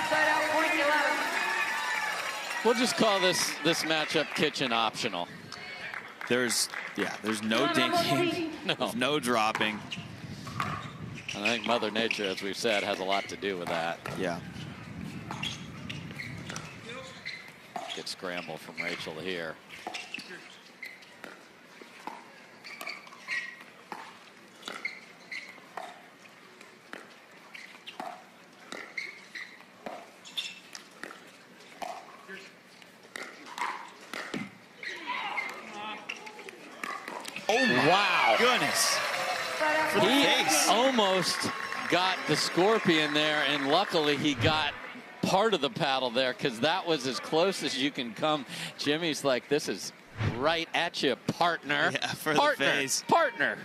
C: Start out point 11.
A: We'll just call this matchup kitchen optional.
B: There's no dinking, there's no dropping.
A: And I think Mother Nature, as we've said, has a lot to do with that.
B: Yeah.
A: Good scramble from Rachel here.
B: Oh,
A: wow.
B: Goodness.
A: He almost got the scorpion there, and luckily he got part of the paddle there, because that was as close as you can come. Jimmy's like, this is right at you, partner.
B: Yeah, for
A: partner,
B: the face.
A: partner.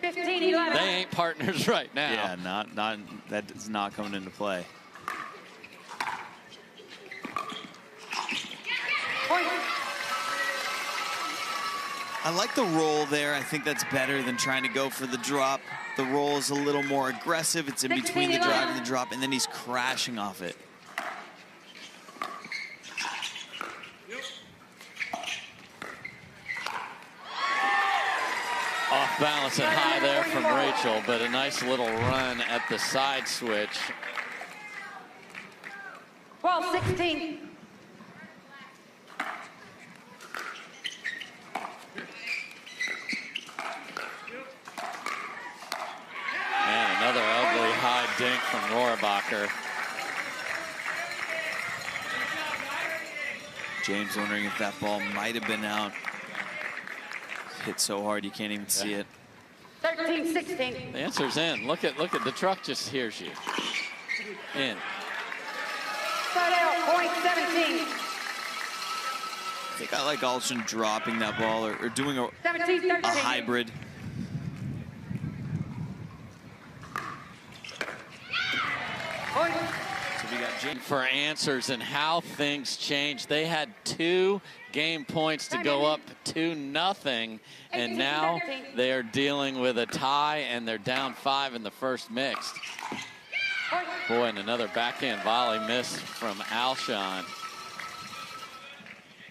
C: 15-11.
A: They ain't partners right now.
B: Yeah, not that is not coming into play.
C: Point.
B: I like the roll there. I think that's better than trying to go for the drop. The roll is a little more aggressive. It's in between the drive and the drop, and then he's crashing off it.
A: Off balance and high there from Rachel, but a nice little run at the side switch.
C: 12-16.
A: And another ugly high dink from Rohrabacher.
B: James wondering if that ball might have been out. Hit so hard you can't even see it.
C: 13-16.
A: The answer's in. Look at the truck just hears you. In.
C: Start out point 17.
B: I think I like Alshon dropping that ball or doing a
C: 17-13.
B: hybrid.
C: Point.
B: So we got James.
A: For answers and how things changed. They had 2 game points to go up 2-0, and now they are dealing with a tie, and they're down 5 in the first mixed. Boy, and another backhand volley miss from Alshon.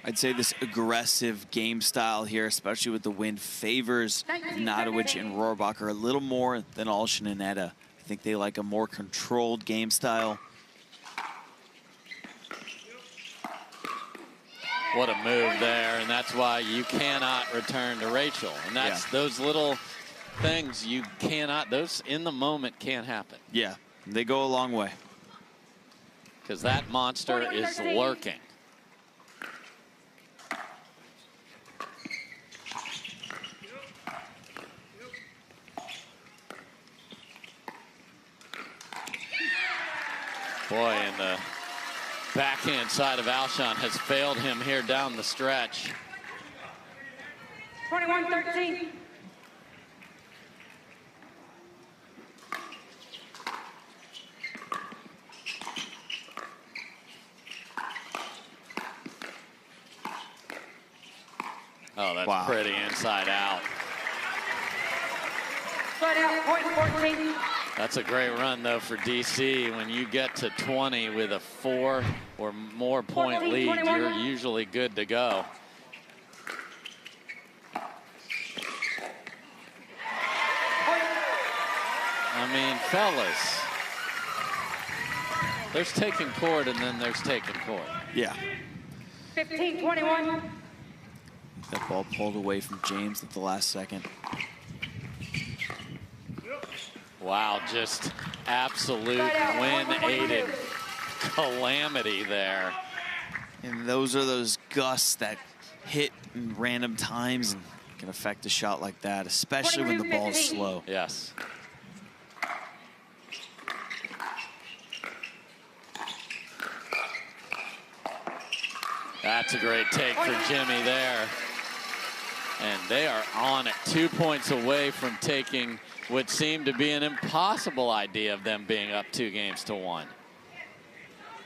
B: I'd say this aggressive game style here, especially with the wind, favors Ignatowich and Rohrabacher a little more than Alshon and Etta. I think they like a more controlled game style.
A: What a move there, and that's why you cannot return to Rachel. And that's those little things you cannot, those in the moment can't happen.
B: Yeah, they go a long way.
A: Because that monster is lurking. Boy, and the backhand side of Alshon has failed him here down the stretch.
C: 21-13.
A: Oh, that's pretty inside out.
C: Side out, point 14.
A: That's a great run, though, for DC. When you get to 20 with a 4 or more point lead,
C: 21.
A: you're usually good to go. I mean, fellas, there's taking court and then there's taking court.
B: Yeah.
C: 15-21.
B: That ball pulled away from James at the last second.
A: Wow, just absolute wind-aided calamity there.
B: And those are those gusts that hit in random times and can affect a shot like that, especially when the ball's slow.
A: Yes. That's a great take for Jimmy there. And they are on it, 2 points away from taking what seemed to be an impossible idea of them being up 2-1.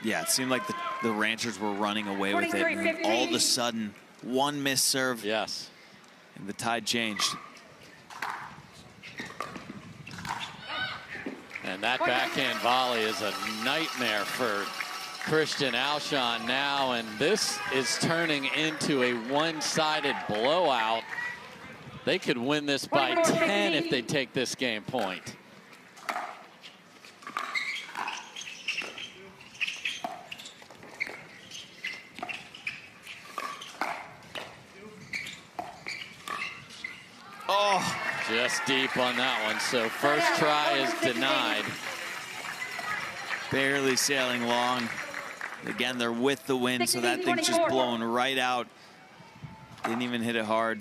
B: Yeah, it seemed like the Ranchers were running away with it. And then all of a sudden, one missed serve.
A: Yes.
B: And the tide changed.
A: And that backhand volley is a nightmare for Christian Alshon now, and this is turning into a one-sided blowout. They could win this by 10 if they take this game point.
B: Oh,
A: just deep on that one. So first try is denied.
B: Barely sailing long. Again, they're with the wind, so that thing's just blowing right out. Didn't even hit it hard.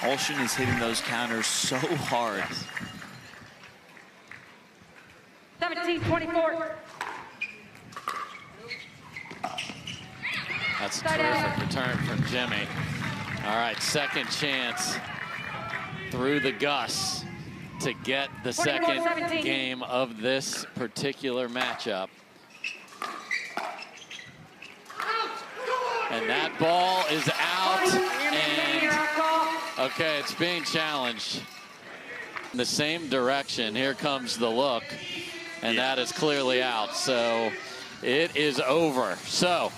B: Alshon is hitting those counters so hard.
C: 17-24.
A: That's a terrific return from Jimmy. All right, second chance through the gusts to get the second game of this particular matchup. And that ball is out, and okay, it's being challenged in the same direction. Here comes the look, and that is clearly out, so it is over. So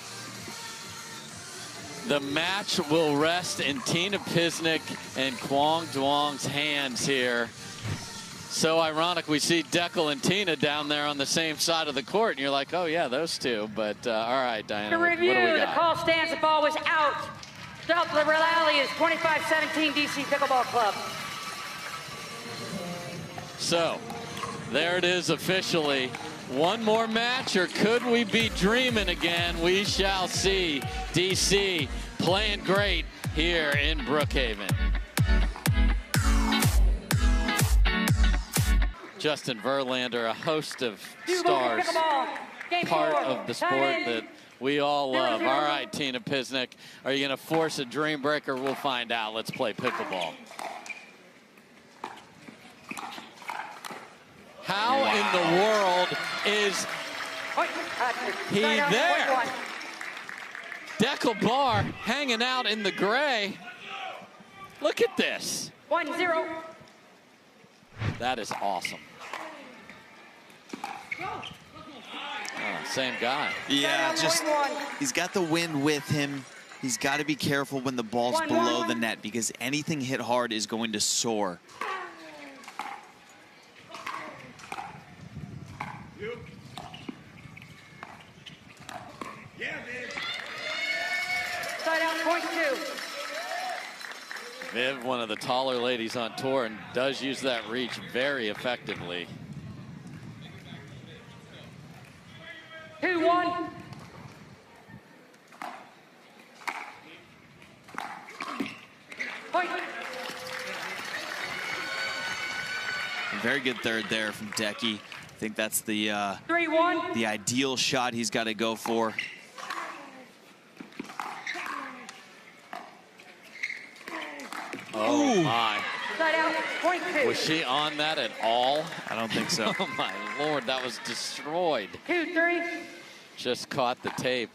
A: the match will rest in Tina Pisnik and Quang Duong's hands here. So ironic, we see Dekel and Tina down there on the same side of the court, and you're like, oh yeah, those two. But all right, Diana,
C: To review,
A: what do we
C: the
A: got?
C: call stands, the ball was out. Stop the rally is 25-17 DC Pickleball Club.
A: So there it is officially. One more match, or could we be dreaming again? We shall see. DC playing great here in Brookhaven. Justin Verlander, a host of stars, part of the sport that we all love. All right, Tina Pisnik, are you going to force a dream breaker? We'll find out. Let's play pickleball. How in the world is he there? Dekel Bar hanging out in the gray. Look at this.
C: 1-0.
A: That is awesome. Same guy.
B: Yeah, just he's got the wind with him. He's got to be careful when the ball's below the net because anything hit hard is going to soar.
C: Side out, point 2.
A: Viv, one of the taller ladies on tour, and does use that reach very effectively.
C: 2-1. Point.
B: Very good third there from Decky. I think that's the
C: 3-1.
B: the ideal shot he's got to go for.
A: Oh my.
C: Side out, point 2.
A: Was she on that at all?
B: I don't think so.
A: Oh my Lord, that was destroyed.
C: 2-3.
A: Just caught the tape.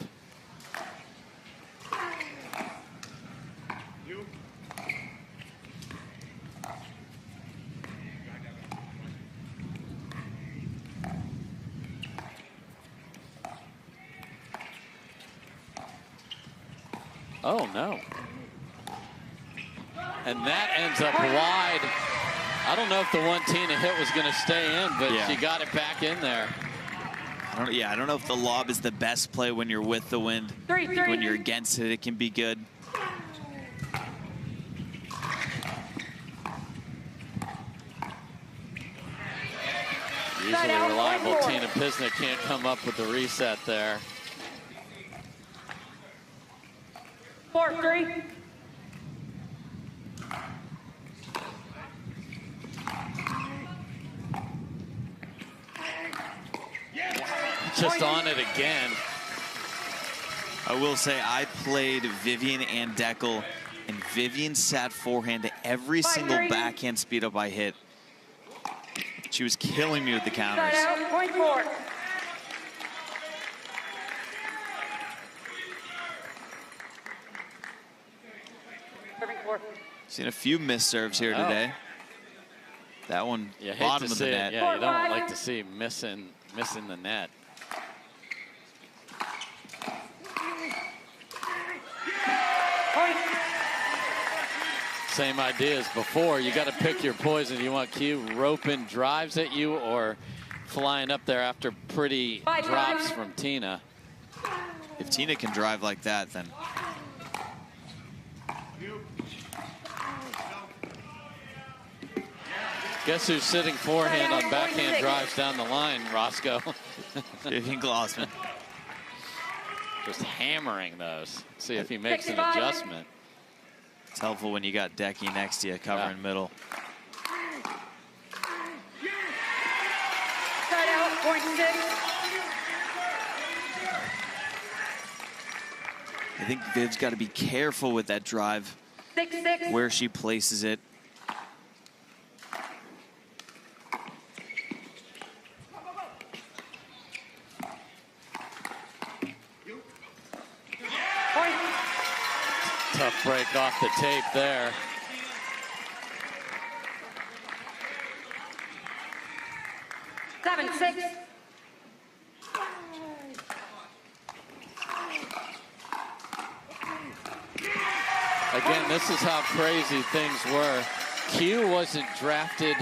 A: Oh no. And that ends up wide. I don't know if the one Tina hit was going to stay in, but she got it back in there.
B: I don't know if the lob is the best play when you're with the wind.
C: 3-3.
B: When you're against it, it can be good.
A: Usually reliable Tina Pisnik can't come up with the reset there.
C: 4-3.
A: Just on it again.
B: I will say I played Vivian and Dekel, and Vivian sat forehand to every single backhand speed up I hit. She was killing me with the counters.
C: Side out, point 4. Serving 4.
B: Seen a few missed serves here today. That one, bottom of the net.
A: Yeah, you don't like to see missing the net. Same idea as before. You got to pick your poison. You want Q roping drives at you or flying up there after pretty drops from Tina.
B: If Tina can drive like that, then.
A: Guess who's sitting forehand on backhand drives down the line, Roscoe?
B: Vivian Glozman.
A: Just hammering those. See if he makes an adjustment.
B: It's helpful when you got Decky next to you covering middle.
C: Side out, point 6.
B: I think Viv's got to be careful with that drive.
C: 6-6.
B: Where she places it.
A: Tough break off the tape there.
C: Seven, 6.
A: Again, this is how crazy things were. Q wasn't drafted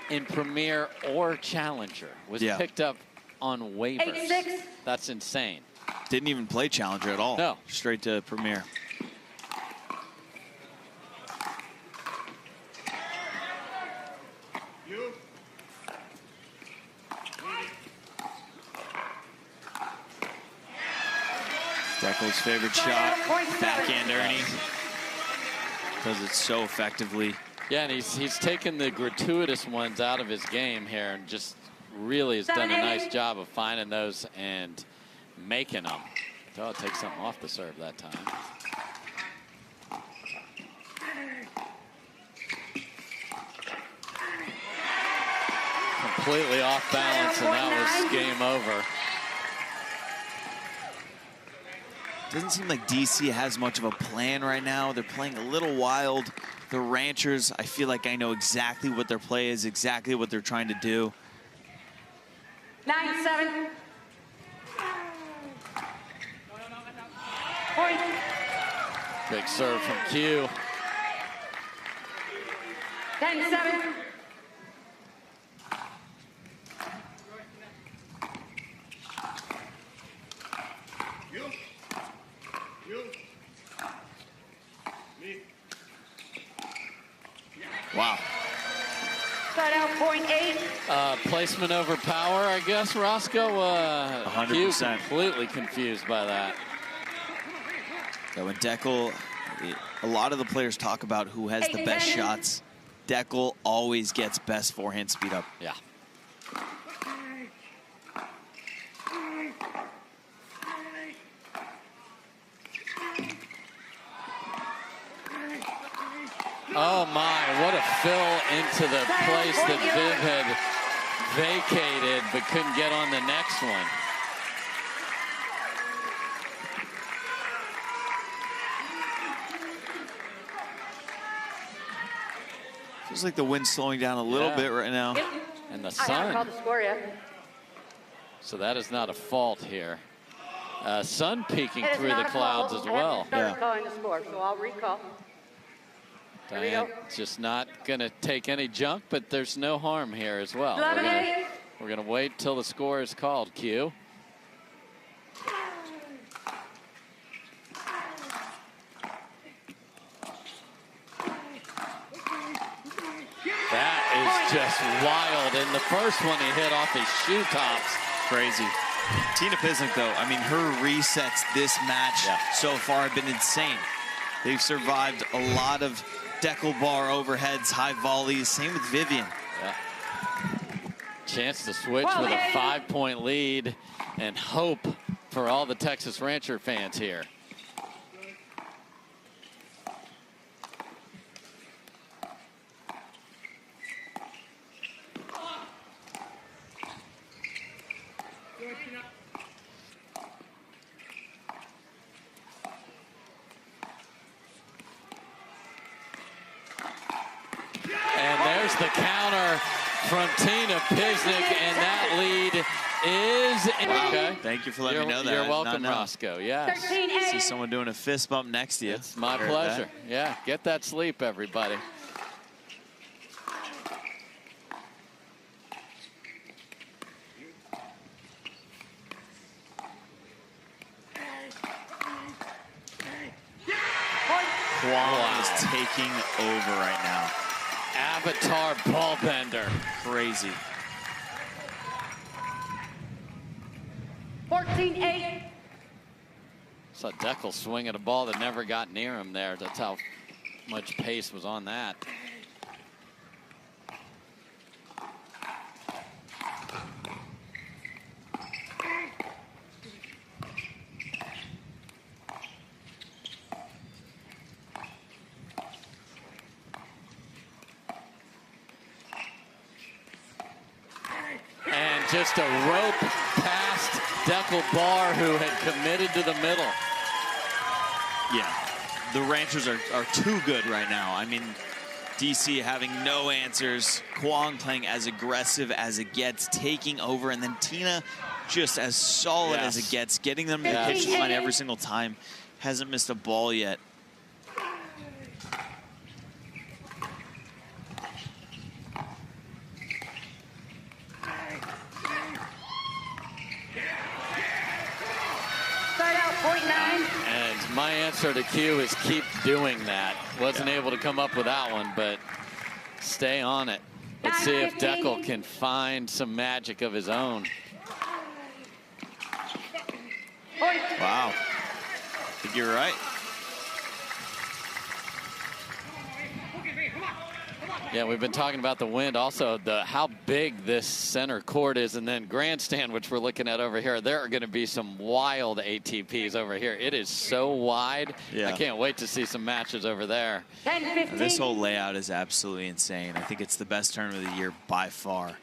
A: in Premier or Challenger. Was picked up on waivers.
C: 8-6.
A: That's insane.
B: Didn't even play Challenger at all.
A: No.
B: Straight to Premier. Dekel's favorite shot, backhand Ernie. Does it so effectively.
A: Yeah, and he's taken the gratuitous ones out of his game here and just really has done a nice job of finding those and making them. Oh, it takes something off the serve that time. Completely off balance, and that was game over.
B: Doesn't seem like DC has much of a plan right now. They're playing a little wild. The Ranchers, I feel like I know exactly what their play is, exactly what they're trying to do.
C: 9-7. Point.
A: Big serve from Q.
C: 10-7.
B: Wow.
C: Start out point 8.
A: Placement over power, I guess, Roscoe.
B: 100%.
A: Completely confused by that.
B: Yeah, when Dekel, a lot of the players talk about who has the best shots. Dekel always gets best forehand speed up.
A: Yeah. Oh my, what a fill into the place that Viv had vacated but couldn't get on the next one.
B: Feels like the wind's slowing down a little bit right now.
A: And the
C: I haven't called
A: sun.
C: the score yet.
A: So that is not a fault here. Sun peeking
C: It is
A: through the
C: not a
A: clouds
C: fault.
A: as
C: I
A: well.
C: haven't started calling the score, so I'll recall. Here we
A: Diane
C: go.
A: just not going to take any junk, but there's no harm here as well.
C: 11-8.
A: We're going to wait till the score is called, Q. That is just wild. And the first one he hit off his shoe tops.
B: Crazy. Tina Pisnik, though, I mean, her resets this match so far have been insane. They've survived a lot of Dekel Bar overheads, high volleys. Same with Vivian.
A: Yeah. Chance to switch with a 5-point lead and hope for all the Texas Rancher fans here. And there's the counter from Tina Pisnik, and that lead is...
B: Wow.
A: Okay.
B: Thank you for letting me know that. I
A: You're
B: did
A: welcome,
B: not know.
A: Roscoe. Yes.
C: 13-8.
B: See someone doing a fist bump next to you.
A: It's my
B: Heard
A: pleasure.
B: that.
A: Yeah, get that sleep, everybody.
B: Quang is taking over right now.
A: Avatar ball bender.
B: Crazy.
C: 14-8.
A: Saw Dekel swing at a ball that never got near him there. That's how much pace was on that. And just a rope past Dekel Bar, who had committed to the middle.
B: Yeah, the Ranchers are too good right now. I mean, DC having no answers. Quang playing as aggressive as it gets, taking over. And then Tina just as solid as it gets, getting them to the pitch line every single time. Hasn't missed a ball yet. And
A: my answer to Q is keep doing that. Wasn't able to come up with that one, but stay on it. Let's see if Dekel can find some magic of his own.
B: Wow. think you're right.
A: Yeah, we've been talking about the wind, also how big this center court is, and then grandstand, which we're looking at over here. There are going to be some wild ATPs over here. It is so wide.
B: Yeah.
A: I can't wait to see some matches over there.
C: 10-15.
B: This whole layout is absolutely insane. I think it's the best tournament of the year by far.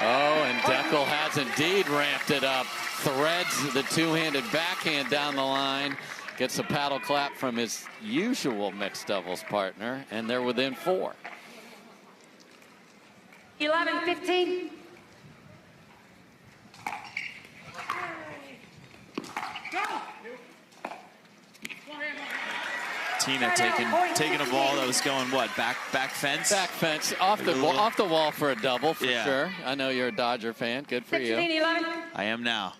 A: Oh, and Dekel has indeed ramped it up. Threads the two-handed backhand down the line. Gets a paddle clap from his usual mixed doubles partner, and they're within 4.
C: 11-15.
B: Tina taking a ball that was going what, back fence?
A: Back fence, off the wall for a double for sure. I know you're a Dodger fan. Good for you.
C: 16-11.
B: I am now.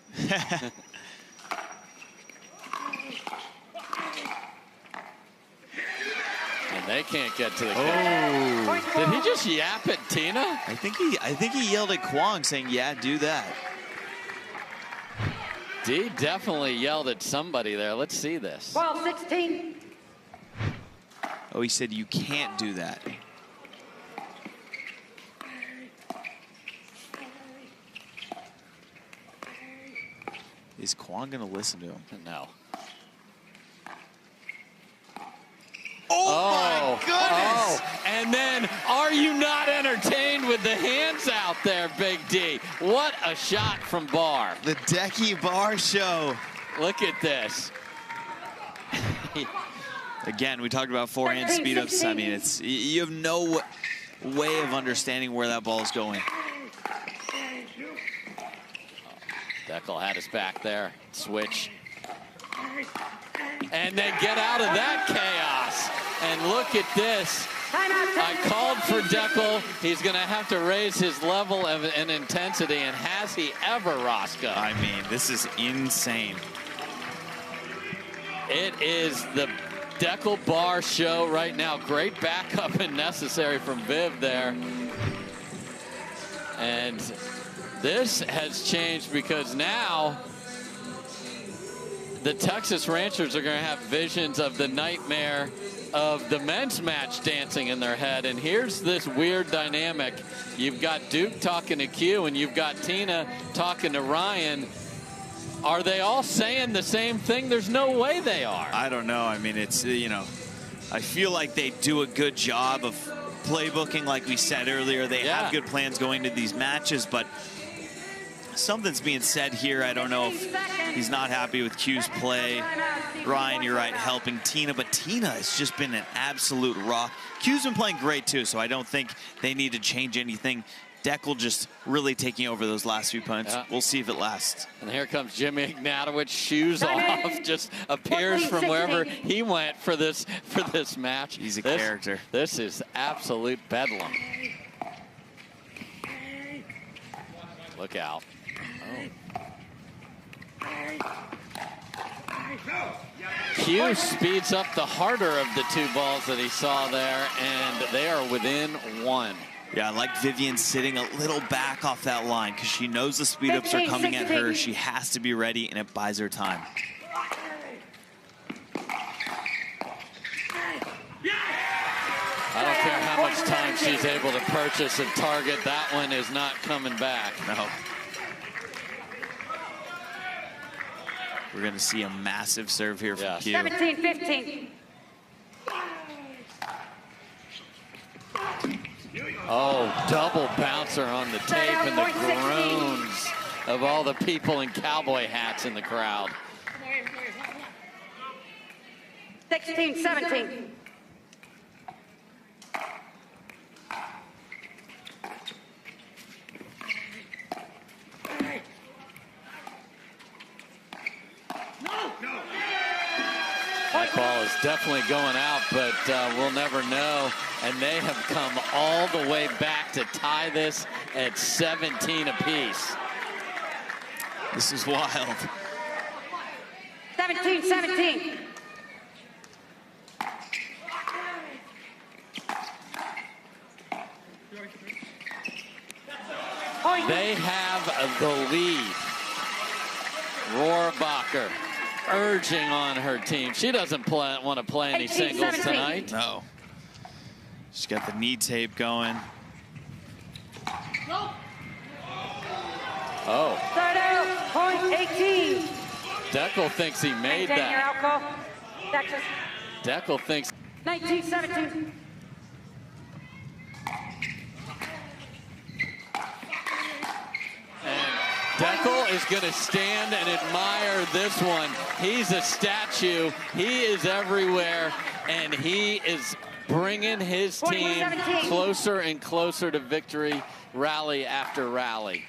A: And they can't get to the kick. Did he just yap at Tina?
B: I think he yelled at Quang saying, "Yeah, do that."
A: D definitely yelled at somebody there. Let's see this.
C: 12-16.
B: Oh, he said, "You can't do that." Is Quang going to listen to him?
A: No.
B: Oh my goodness!
A: Oh, and then are you not entertained with the hands out there, Big D? What a shot from Bar.
B: The Dekel Bar show.
A: Look at this.
B: Again, we talked about forehand speed ups. I mean, you have no way of understanding where that ball is going.
A: Dekel had his back there. Switch. And then get out of that chaos. And look at this. I called for Dekel. He's going to have to raise his level of and intensity. And has he ever, Roscoe?
B: I mean, this is insane.
A: It is the Dekel Bar show right now. Great backup and necessary from Viv there. And this has changed because now the Texas Ranchers are going to have visions of the nightmare of the men's match dancing in their head. And here's this weird dynamic. You've got Duke talking to Q, and you've got Tina talking to Ryan. Are they all saying the same thing? There's no way they are.
B: I don't know. I mean, it's, you know, I feel like they do a good job of playbooking, like we said earlier. They have good plans going to these matches, but something's being said here. I don't know if he's not happy with Q's play. Ryan, you're right, helping Tina, but Tina has just been an absolute rock. Q's been playing great too, so I don't think they need to change anything. Dekel just really taking over those last few punts. We'll see if it lasts.
A: And here comes Jimmy Ignatowich, shoes off, just appears from wherever he went for this match.
B: He's a character.
A: This is absolute bedlam. Look out. Q speeds up the harder of the two balls that he saw there, and they are within 1.
B: Yeah, I like Vivian sitting a little back off that line because she knows the speed ups are coming at her. She has to be ready, and it buys her time.
A: I don't care how much time she's able to purchase and target. That one is not coming back.
B: No. We're going to see a massive serve here from Q.
C: 17-15.
A: Oh, double bouncer on the tape, and the groans of all the people in cowboy hats in the crowd.
C: 16-17.
A: That ball is definitely going out, but we'll never know. And they have come all the way back to tie this at 17 apiece.
B: This is wild.
C: 17-17.
A: They have the lead. Rohrabacher urging on her team. She doesn't want to play any
C: 18,
A: singles
C: 17.
A: tonight.
B: No. She's got the knee tape going.
A: Oh.
C: Start out, point 18.
A: Dekel thinks he made
C: Maintain your
A: that.
C: alcohol. Texas.
A: Dekel thinks.
C: 19, 17.
A: And Dekel is going to stand and admire this one. He's a statue. He is everywhere, and he is bringing his team closer and closer to victory, rally after rally.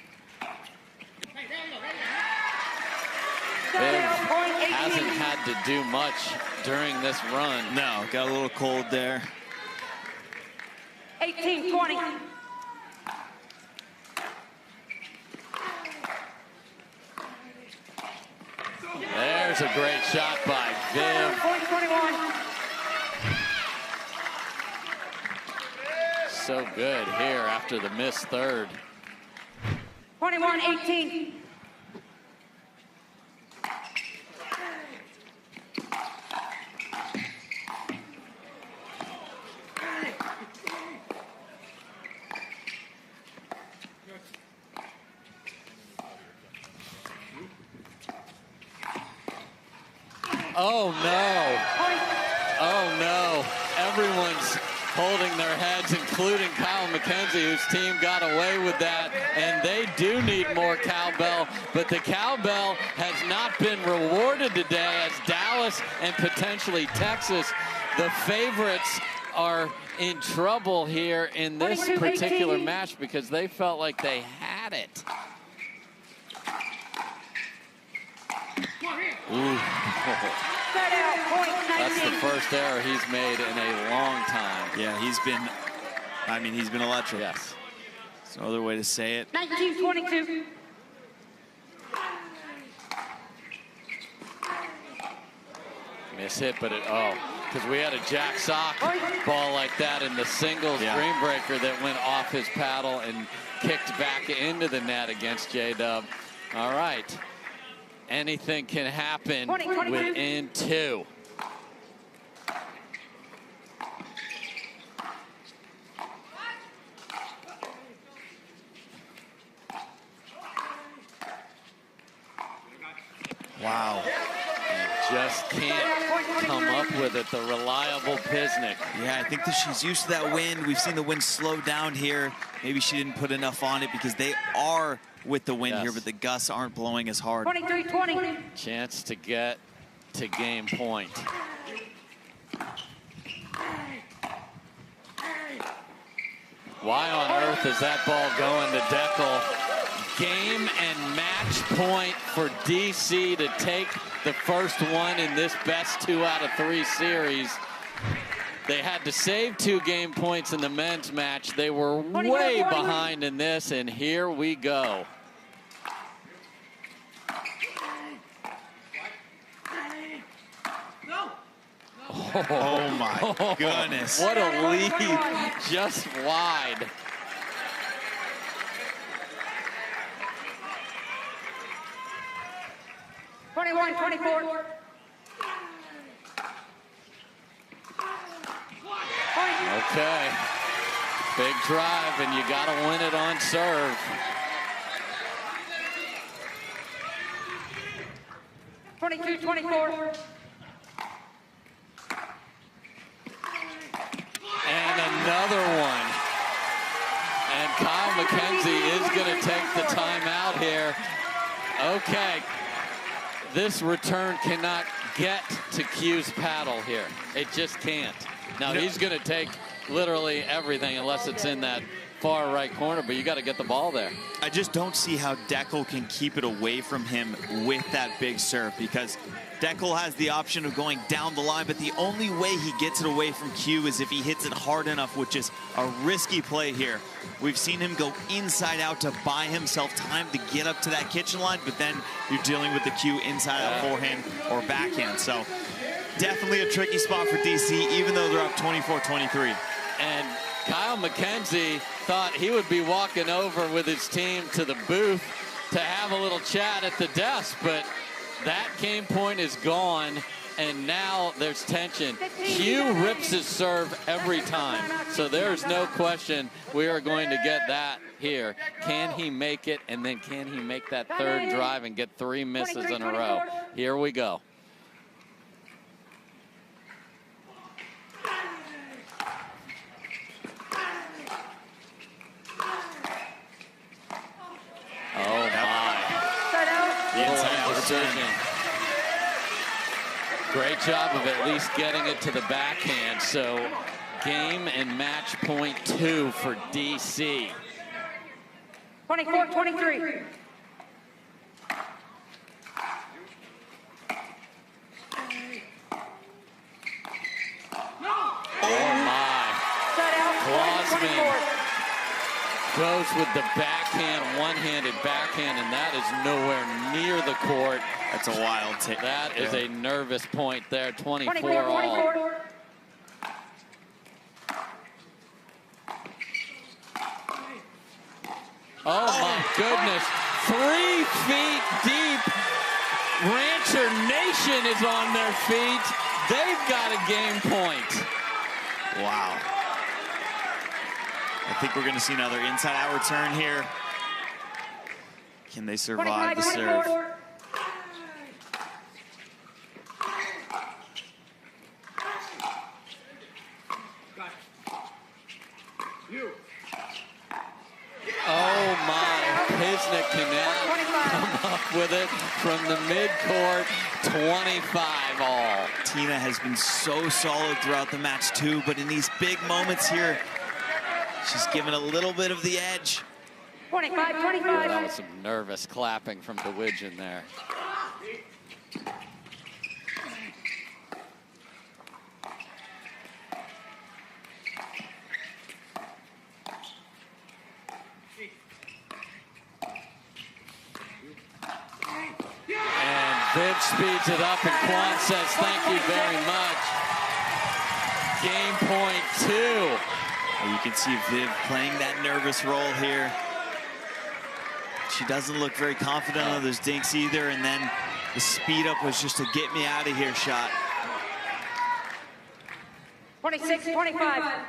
A: Viv hasn't had to do much during this run.
B: No, got a little cold there.
C: 18, 20.
A: There's a great shot by Viv.
C: Point 21.
A: So good here after the missed third.
C: 21, 18.
A: Oh no. Oh no. Everyone's holding their heads, including Kyle McKenzie, whose team got away with that. And they do need more cowbell, but the cowbell has not been rewarded today as Dallas and potentially Texas, the favorites, are in trouble here in this particular match because they felt like they had it. Ooh. That's the first error he's made in a long time.
B: Yeah, he's been electric.
A: Yes.
B: There's no other way to say it.
C: 19, 22.
A: Miss hit, but because we had a jack sock ball like that in the singles green breaker that went off his paddle and kicked back into the net against J-Dub. All right. Anything can happen within two.
B: Wow.
A: Just can't come up with it, the reliable Pisnik.
B: Yeah, I think that she's used to that wind. We've seen the wind slow down here. Maybe she didn't put enough on it because they are with the wind here, but the gusts aren't blowing as hard.
C: 23-20.
A: Chance to get to game point. Why on earth is that ball going to Dekel? Game and match point for DC to take the first one in this best 2 out of 3 series. They had to save 2 game points in the men's match. They were way behind in this, and here we go.
B: Oh my goodness.
A: What a lead, just wide.
C: $21, 24.
A: Okay. Big drive, and you got to win it on serve.
C: $22, 24.
A: And another one. And Kyle McKenzie is going to take the timeout here. Okay. This return cannot get to Q's paddle here. It just can't. Now, he's going to take literally everything unless it's in that far right corner, but you got to get the ball there.
B: I just don't see how Dekel can keep it away from him with that big serve, because Dekel has the option of going down the line, but the only way he gets it away from Q is if he hits it hard enough, which is a risky play here. We've seen him go inside out to buy himself time to get up to that kitchen line, but then you're dealing with the Q inside out forehand or backhand. So definitely a tricky spot for DC, even though they're up 24-23.
A: And Kyle McKenzie thought he would be walking over with his team to the booth to have a little chat at the desk, but That game point is gone, and now there's tension. Hugh rips his serve every time, so there's no question we are going to get that here. Can he make it, and then can he make that third drive and get 3 misses in a row? Here we go. Oh, my.
B: The inside
A: precision. Great job of at least getting it to the backhand. So game and match point 2 for DC.
C: 24-23.
A: Oh, my. Glozman goes with the backhand, one-handed backhand, and that is nowhere near the court.
B: That's a wild take.
A: That is a nervous point there, 24 all. Oh, my goodness. 3 feet deep. Rancher Nation is on their feet. They've got a game point.
B: Wow. I think we're going to see another inside-out return here. Can they survive the serve?
A: Oh, my. Pisnik cannot come up with it from the midcourt. 25 all.
B: Tina has been so solid throughout the match, too, but in these big moments here, she's given a little bit of the edge.
C: 25-25.
A: That was some nervous clapping from DeWidgeon there. And Viv speeds it up, and Quang says, thank you very much. Game point 2.
B: You can see Viv playing that nervous role here. She doesn't look very confident on those dinks either, and then the speed up was just a get me out of here shot.
C: 26-25.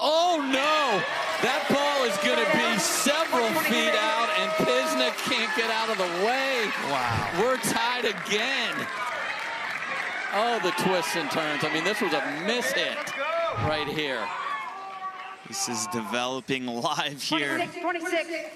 A: Oh, no! That ball is going to be several feet out, and Pisnik can't get out of the way.
B: Wow.
A: We're tied again. Oh, the twists and turns. I mean, this was a mishit right here.
B: This is developing live here.
C: 26-26.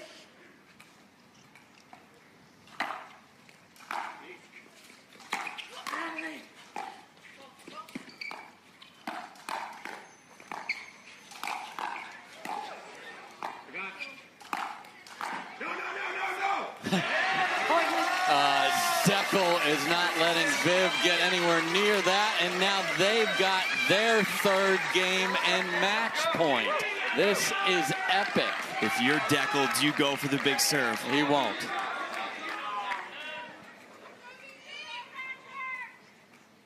A: Dekel is not letting Viv get anywhere near that, and now they've got their third game and match point. This is epic.
B: If you're Dekel, do you go for the big serve?
A: He won't.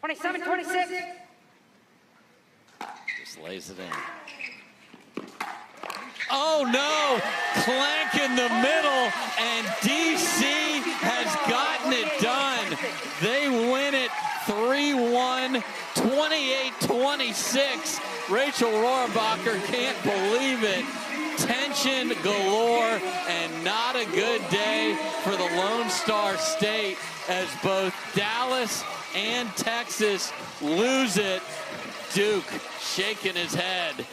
C: $27-26.
A: Just lays it in. Oh, no! Clank in the middle, and DC has gotten it done. They win it 3-1, 28-26. Rachel Rohrabacher can't believe it. Tension galore, and not a good day for the Lone Star State as both Dallas and Texas lose it. Duke shaking his head.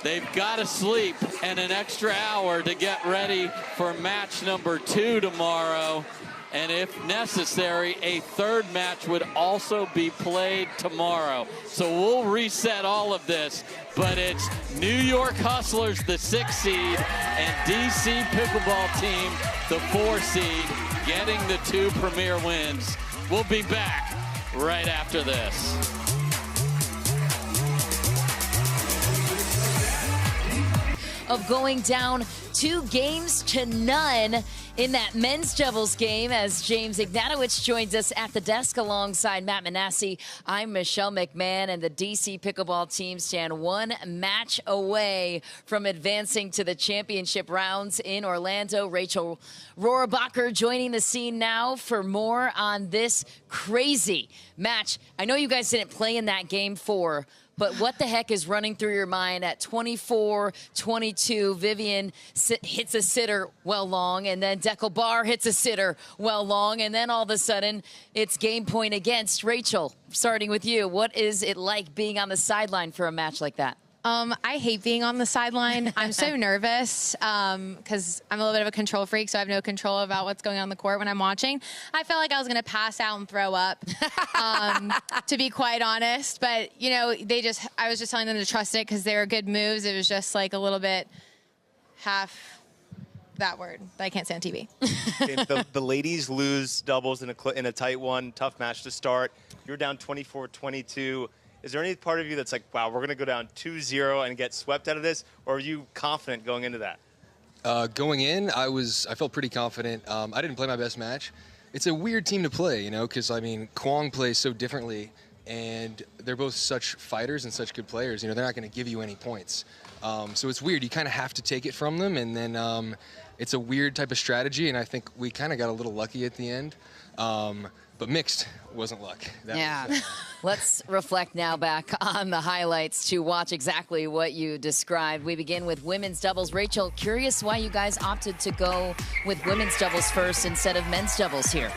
A: They've got to sleep and an extra hour to get ready for match number 2 tomorrow. And if necessary, a third match would also be played tomorrow. So we'll reset all of this. But it's New York Hustlers, the 6th seed, and DC Pickleball Team, the 4 seed, getting the 2 premier wins. We'll be back right after this.
D: Of going down 2-0 in that men's doubles game as James Ignatowich joins us at the desk alongside Matt Manassi. I'm Michelle McMahon, and the DC Pickleball team stand one match away from advancing to the championship rounds in Orlando. Rachel Rohrabacher joining the scene now for more on this crazy match. I know you guys didn't play in that game 4, but what the heck is running through your mind at 24-22? Vivian hits a sitter well long, and then Dekel Bar hits a sitter well long, and then all of a sudden it's game point against. Rachel, starting with you, what is it like being on the sideline for a match like that?
F: I hate being on the sideline. I'm so nervous because I'm a little bit of a control freak, so I have no control about what's going on the court when I'm watching. I felt like I was going to pass out and throw up, to be quite honest. But, you know, I was just telling them to trust it because they were good moves. It was just like a little bit half that word that I can't say on TV.
E: The ladies lose doubles in a tight one, tough match to start. You're down 24-22. Is there any part of you that's like, wow, we're going to go down 2-0 and get swept out of this? Or are you confident going into that?
G: Going in, I felt pretty confident. I didn't play my best match. It's a weird team to play, you know, because, I mean, Quang plays so differently, and they're both such fighters and such good players. You know, they're not going to give you any points. So it's weird. You kind of have to take it from them, and then it's a weird type of strategy, and I think we kind of got a little lucky at the end. But mixed wasn't luck.
D: Let's reflect now back on the highlights to watch exactly what you described. We begin with women's doubles. Rachel, curious why you guys opted to go with women's doubles first instead of men's doubles here.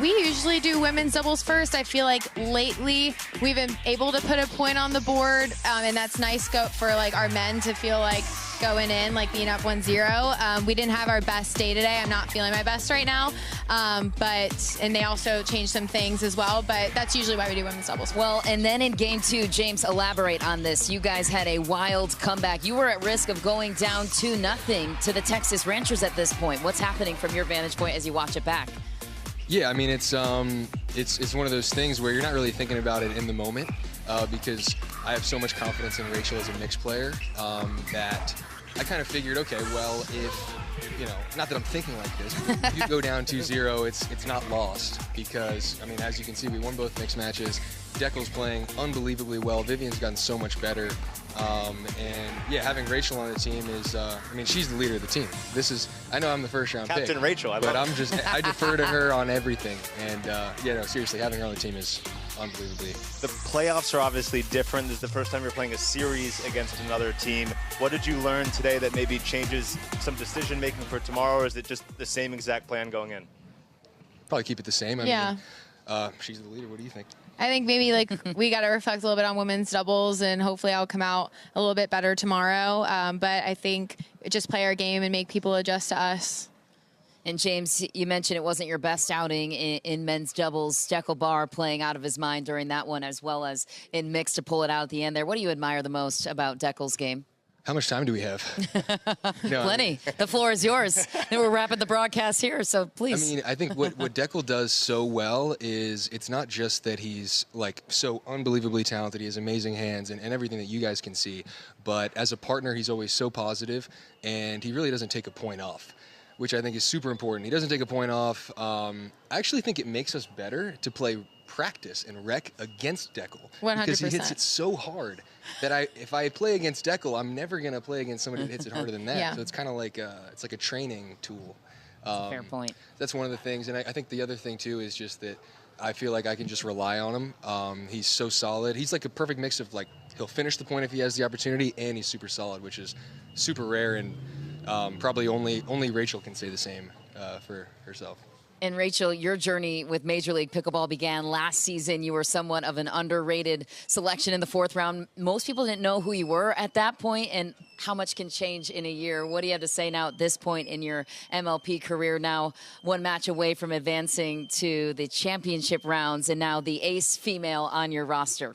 F: We usually do women's doubles first. I feel like lately we've been able to put a point on the board, and that's nice for like our men to feel like going in, like being up 1-0. We didn't have our best day today. I'm not feeling my best right now, and they also changed some things as well, but that's usually why we do women's doubles.
D: Well, and then in game 2, James, elaborate on this. You guys had a wild comeback. You were at risk of going down 2-0 to the Texas Ranchers at this point. What's happening from your vantage point as you watch it back?
G: Yeah, I mean, it's one of those things where you're not really thinking about it in the moment because I have so much confidence in Rachel as a mixed player that I kind of figured, okay, well, if, you know, not that I'm thinking like this, but if you go down 2-0, it's not lost because, I mean, as you can see, we won both mixed matches. Dekel's playing unbelievably well. Vivian's gotten so much better. And yeah, having Rachel on the team is, I mean, she's the leader of the team. I know I'm the first round
E: Captain
G: pick.
E: Rachel, I love it.
G: I defer to her on everything. And yeah, no, seriously, having her on the team is unbelievably.
E: The playoffs are obviously different. This is the first time you're playing a series against another team. What did you learn today that maybe changes some decision making for tomorrow, or is it just the same exact plan going in?
G: Probably keep it the same. I mean, she's the leader. What do you think?
F: I think maybe like we got to reflect a little bit on women's doubles, and hopefully I'll come out a little bit better tomorrow. But I think just play our game and make people adjust to us.
D: And James, you mentioned it wasn't your best outing in men's doubles. Dekel Bar playing out of his mind during that one, as well as in mixed to pull it out at the end there. What do you admire the most about Dekel's game?
G: How much time do we have?
D: Plenty. The floor is yours. We're wrapping the broadcast here, so please.
G: I mean, I think what Dekel does so well is it's not just that he's like so unbelievably talented. He has amazing hands and everything that you guys can see. But as a partner, he's always so positive, and he really doesn't take a point off, which I think is super important. He doesn't take a point off. I actually think it makes us better to play practice and rec against Dekel
F: 100%.
G: because he hits it so hard that if I play against Dekel, I'm never going to play against somebody that hits it harder than that.
F: Yeah.
G: So it's kind of like it's like a training tool.
D: That's a fair point.
G: That's one of the things, and I think the other thing too is just that I feel like I can just rely on him. He's so solid. He's like a perfect mix of like he'll finish the point if he has the opportunity, and he's super solid, which is super rare, and probably only Rachel can say the same for herself.
D: And Rachel, your journey with Major League Pickleball began last season. You were somewhat of an underrated selection in the 4th round. Most people didn't know who you were at that point, and how much can change in a year. What do you have to say now at this point in your MLP career, now one match away from advancing to the championship rounds and now the ace female on your roster?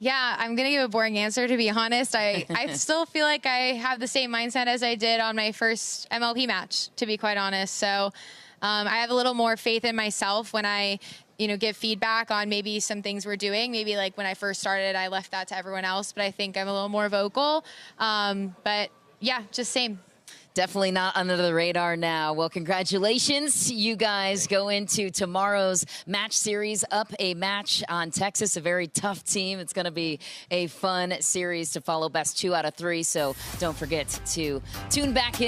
F: Yeah, I'm going to give a boring answer, to be honest. I still feel like I have the same mindset as I did on my first MLP match, to be quite honest. So I have a little more faith in myself when I, give feedback on maybe some things we're doing. Maybe like when I first started, I left that to everyone else, but I think I'm a little more vocal. But yeah, just same.
D: Definitely not under the radar now. Well, congratulations. You guys go into tomorrow's match series up a match on Texas, a very tough team. It's going to be a fun series to follow, best 2 out of 3. So don't forget to tune back in.